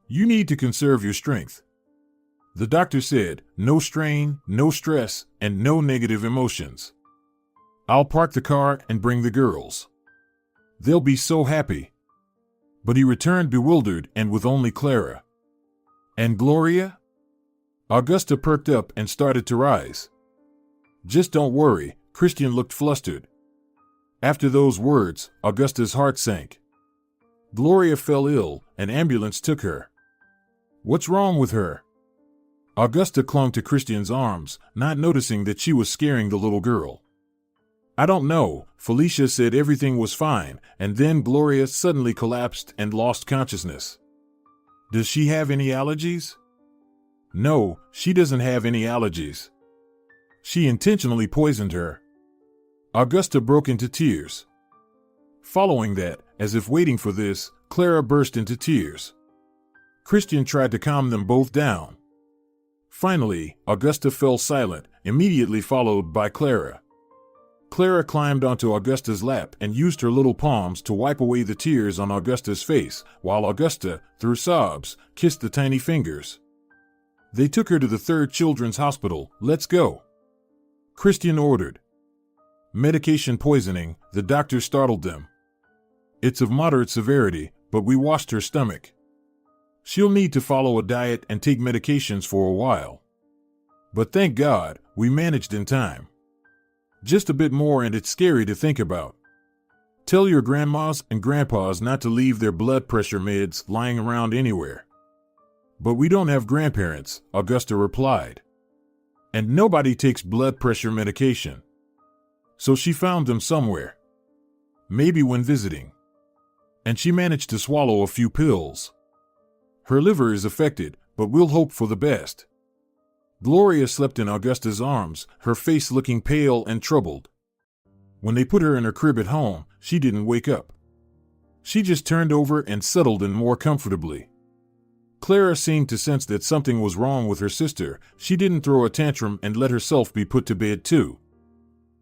You need to conserve your strength. The doctor said, no strain, no stress, and no negative emotions. I'll park the car and bring the girls. They'll be so happy. But he returned bewildered and with only Clara. And Gloria? Augusta perked up and started to rise. Just don't worry, Christian looked flustered. After those words, Augusta's heart sank. Gloria fell ill, an ambulance took her. What's wrong with her? Augusta clung to Christian's arms, not noticing that she was scaring the little girl. I don't know, Felicia said everything was fine, and then Gloria suddenly collapsed and lost consciousness. Does she have any allergies? No, she doesn't have any allergies. She intentionally poisoned her. Augusta broke into tears. Following that, as if waiting for this, Clara burst into tears. Christian tried to calm them both down. Finally, Augusta fell silent, immediately followed by Clara. Clara climbed onto Augusta's lap and used her little palms to wipe away the tears on Augusta's face, while Augusta, through sobs, kissed the tiny fingers. They took her to the third children's hospital. Let's go. Christian ordered. Medication poisoning, the doctor startled them. It's of moderate severity, but we washed her stomach. She'll need to follow a diet and take medications for a while. But thank God, we managed in time. Just a bit more and it's scary to think about. Tell your grandmas and grandpas not to leave their blood pressure meds lying around anywhere. But we don't have grandparents, Augusta replied. And nobody takes blood pressure medication. So she found them somewhere. Maybe when visiting. And she managed to swallow a few pills. Her liver is affected, but we'll hope for the best. Gloria slept in Augusta's arms, her face looking pale and troubled. When they put her in her crib at home, she didn't wake up. She just turned over and settled in more comfortably. Clara seemed to sense that something was wrong with her sister. She didn't throw a tantrum and let herself be put to bed too.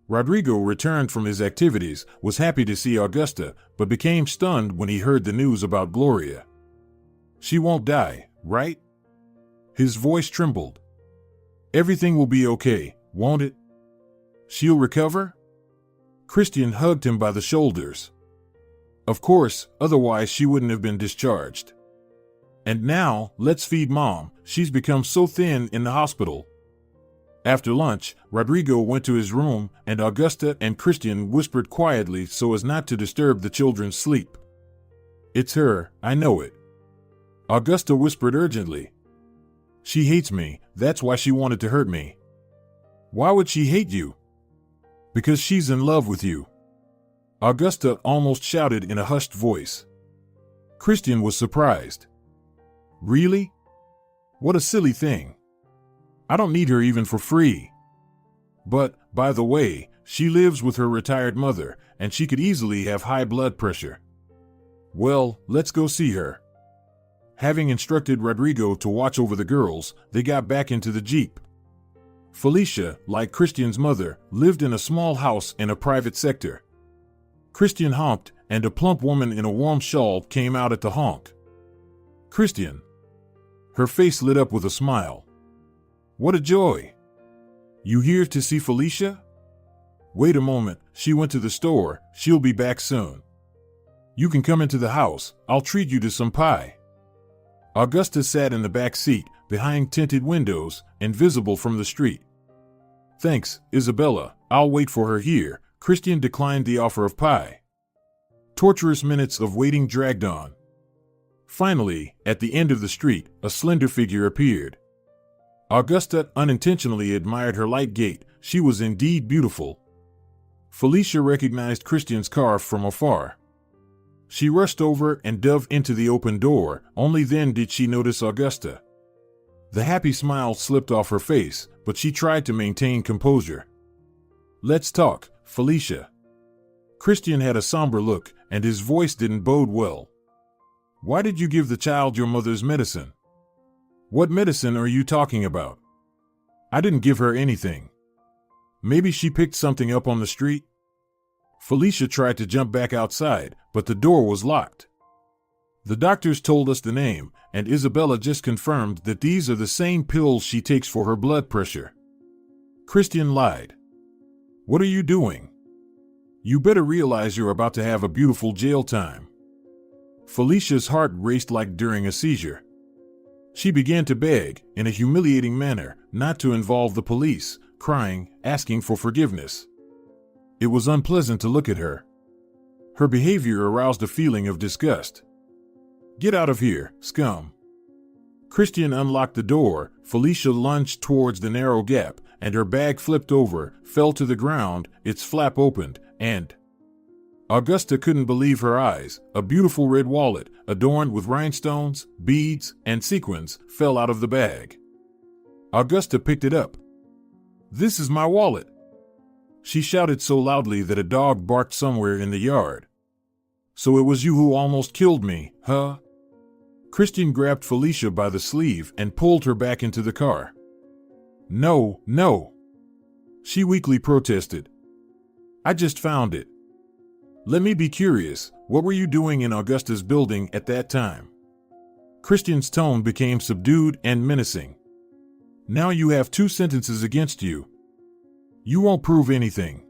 Rodrigo returned from his activities, was happy to see Augusta, but became stunned when he heard the news about Gloria. She won't die, right? His voice trembled. Everything will be okay, won't it? She'll recover? Christian hugged him by the shoulders. Of course, otherwise she wouldn't have been discharged. And now, let's feed Mom, she's become so thin in the hospital. After lunch, Rodrigo went to his room, and Augusta and Christian whispered quietly so as not to disturb the children's sleep. It's her, I know it. Augusta whispered urgently. She hates me, that's why she wanted to hurt me. Why would she hate you? Because she's in love with you. Augusta almost shouted in a hushed voice. Christian was surprised. Really? What a silly thing. I don't need her even for free. But, by the way, she lives with her retired mother, and she could easily have high blood pressure. Well, let's go see her. Having instructed Rodrigo to watch over the girls, they got back into the Jeep. Felicia, like Christian's mother, lived in a small house in a private sector. Christian honked, and a plump woman in a warm shawl came out at the honk. Christian. Her face lit up with a smile. What a joy! You here to see Felicia? Wait a moment, she went to the store, she'll be back soon. You can come into the house, I'll treat you to some pie. Augusta sat in the back seat, behind tinted windows, invisible from the street. Thanks, Isabella, I'll wait for her here, Christian declined the offer of pie. Torturous minutes of waiting dragged on. Finally, at the end of the street, a slender figure appeared. Augusta unintentionally admired her light gait. She was indeed beautiful. Felicia recognized Christian's car from afar. She rushed over and dove into the open door. Only then did she notice Augusta. The happy smile slipped off her face, but she tried to maintain composure. "Let's talk, Felicia." Christian had a somber look, and his voice didn't bode well. "Why did you give the child your mother's medicine?" "What medicine are you talking about?" "I didn't give her anything." "Maybe she picked something up on the street?" Felicia tried to jump back outside, but the door was locked. "The doctors told us the name, and Isabella just confirmed that these are the same pills she takes for her blood pressure." Christian lied. "What are you doing? You better realize you're about to have a beautiful jail time." Felicia's heart raced like during a seizure. She began to beg, in a humiliating manner, not to involve the police, crying, asking for forgiveness. It was unpleasant to look at her. Her behavior aroused a feeling of disgust. "Get out of here, scum." Christian unlocked the door. Felicia lunged towards the narrow gap, and her bag flipped over, fell to the ground, its flap opened, and Augusta couldn't believe her eyes. A beautiful red wallet, adorned with rhinestones, beads, and sequins, fell out of the bag. Augusta picked it up. "This is my wallet!" She shouted so loudly that a dog barked somewhere in the yard. "So it was you who almost killed me, huh?" Christian grabbed Felicia by the sleeve and pulled her back into the car. "No, no," she weakly protested. "I just found it." "Let me be curious, what were you doing in Augusta's building at that time?" Christian's tone became subdued and menacing. "Now you have 2 sentences against you. You won't prove anything."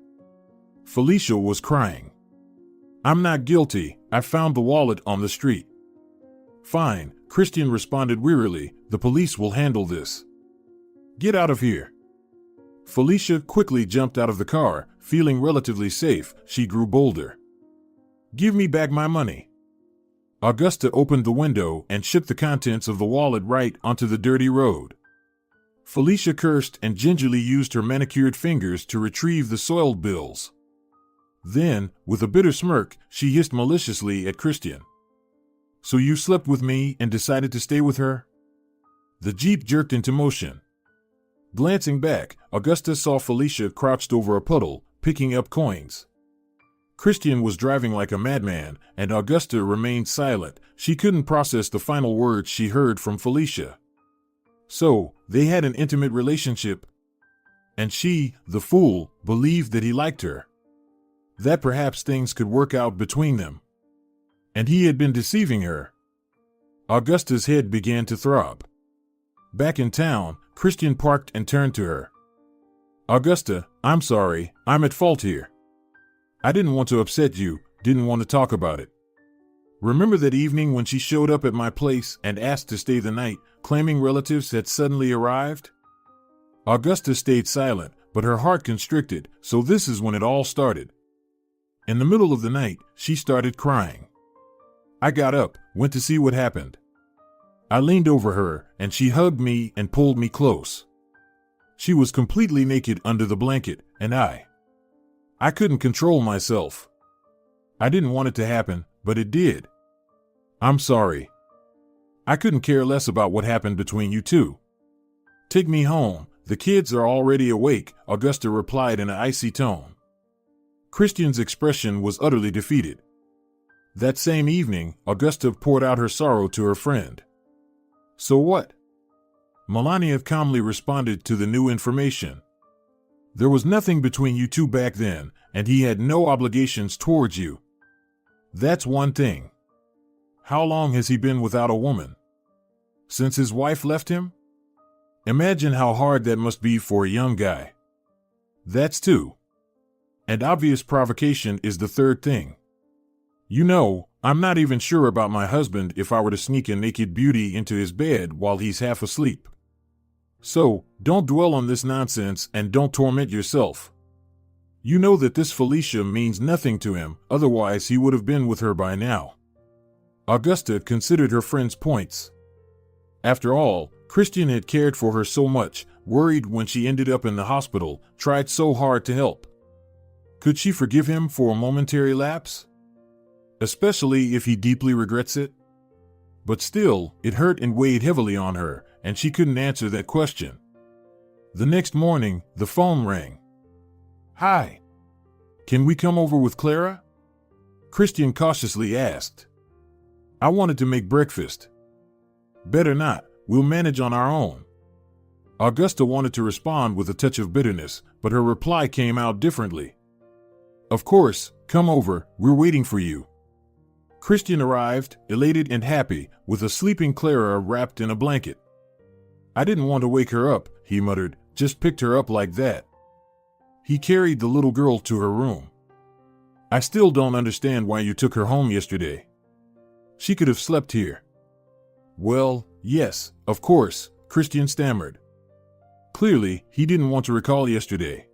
Felicia was crying. "I'm not guilty. I found the wallet on the street." "Fine," Christian responded wearily. "The police will handle this. Get out of here." Felicia quickly jumped out of the car. Feeling relatively safe, she grew bolder. "Give me back my money." Augusta opened the window and shipped the contents of the wallet right onto the dirty road. Felicia cursed and gingerly used her manicured fingers to retrieve the soiled bills. Then, with a bitter smirk, she hissed maliciously at Christian. "So you slept with me and decided to stay with her?" The Jeep jerked into motion. Glancing back, Augusta saw Felicia crouched over a puddle, picking up coins. Christian was driving like a madman, and Augusta remained silent. She couldn't process the final words she heard from Felicia. So, they had an intimate relationship. And she, the fool, believed that he liked her. That perhaps things could work out between them. And he had been deceiving her. Augusta's head began to throb. Back in town, Christian parked and turned to her. "Augusta, I'm sorry, I'm at fault here. I didn't want to upset you, didn't want to talk about it. Remember that evening when she showed up at my place and asked to stay the night, claiming relatives had suddenly arrived?" Augusta stayed silent, but her heart constricted, so this is when it all started. In the middle of the night, she started crying. I got up, went to see what happened. I leaned over her, and she hugged me and pulled me close. She was completely naked under the blanket, and I couldn't control myself. I didn't want it to happen, but it did. I'm sorry. I couldn't care less about what happened between you two. Take me home, the kids are already awake, Augusta replied in an icy tone. Christian's expression was utterly defeated. That same evening, Augusta poured out her sorrow to her friend. So what? Melania calmly responded to the new information. There was nothing between you two back then, and he had no obligations towards you. That's one thing. How long has he been without a woman? Since his wife left him? Imagine how hard that must be for a young guy. That's two. And obvious provocation is the third thing. You know, I'm not even sure about my husband if I were to sneak a naked beauty into his bed while he's half asleep. So, don't dwell on this nonsense and don't torment yourself. You know that this Felicia means nothing to him, otherwise he would have been with her by now. Augusta considered her friend's points. After all, Christian had cared for her so much, worried when she ended up in the hospital, tried so hard to help. Could she forgive him for a momentary lapse? Especially if he deeply regrets it? But still, it hurt and weighed heavily on her, and she couldn't answer that question. The next morning, the phone rang. "Hi. Can we come over with Clara?" Christian cautiously asked. "I wanted to make breakfast." "Better not. We'll manage on our own." Augusta wanted to respond with a touch of bitterness, but her reply came out differently. "Of course, come over, we're waiting for you." Christian arrived, elated and happy, with a sleeping Clara wrapped in a blanket. "I didn't want to wake her up," he muttered, "just picked her up like that." He carried the little girl to her room. "I still don't understand why you took her home yesterday. She could have slept here." "Well, yes, of course," Christian stammered. Clearly, he didn't want to recall yesterday.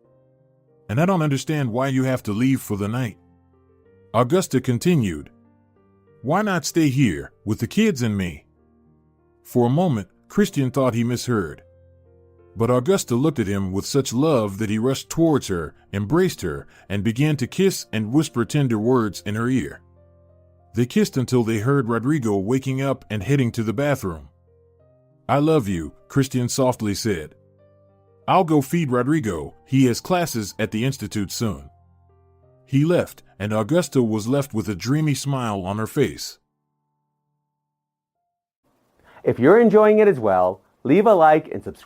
"And I don't understand why you have to leave for the night." Augusta continued. "Why not stay here, with the kids and me?" For a moment, Christian thought he misheard. But Augusta looked at him with such love that he rushed towards her, embraced her, and began to kiss and whisper tender words in her ear. They kissed until they heard Rodrigo waking up and heading to the bathroom. "I love you," Christian softly said. "I'll go feed Rodrigo, he has classes at the institute soon." He left, and Augusta was left with a dreamy smile on her face. If you're enjoying it as well, leave a like and subscribe.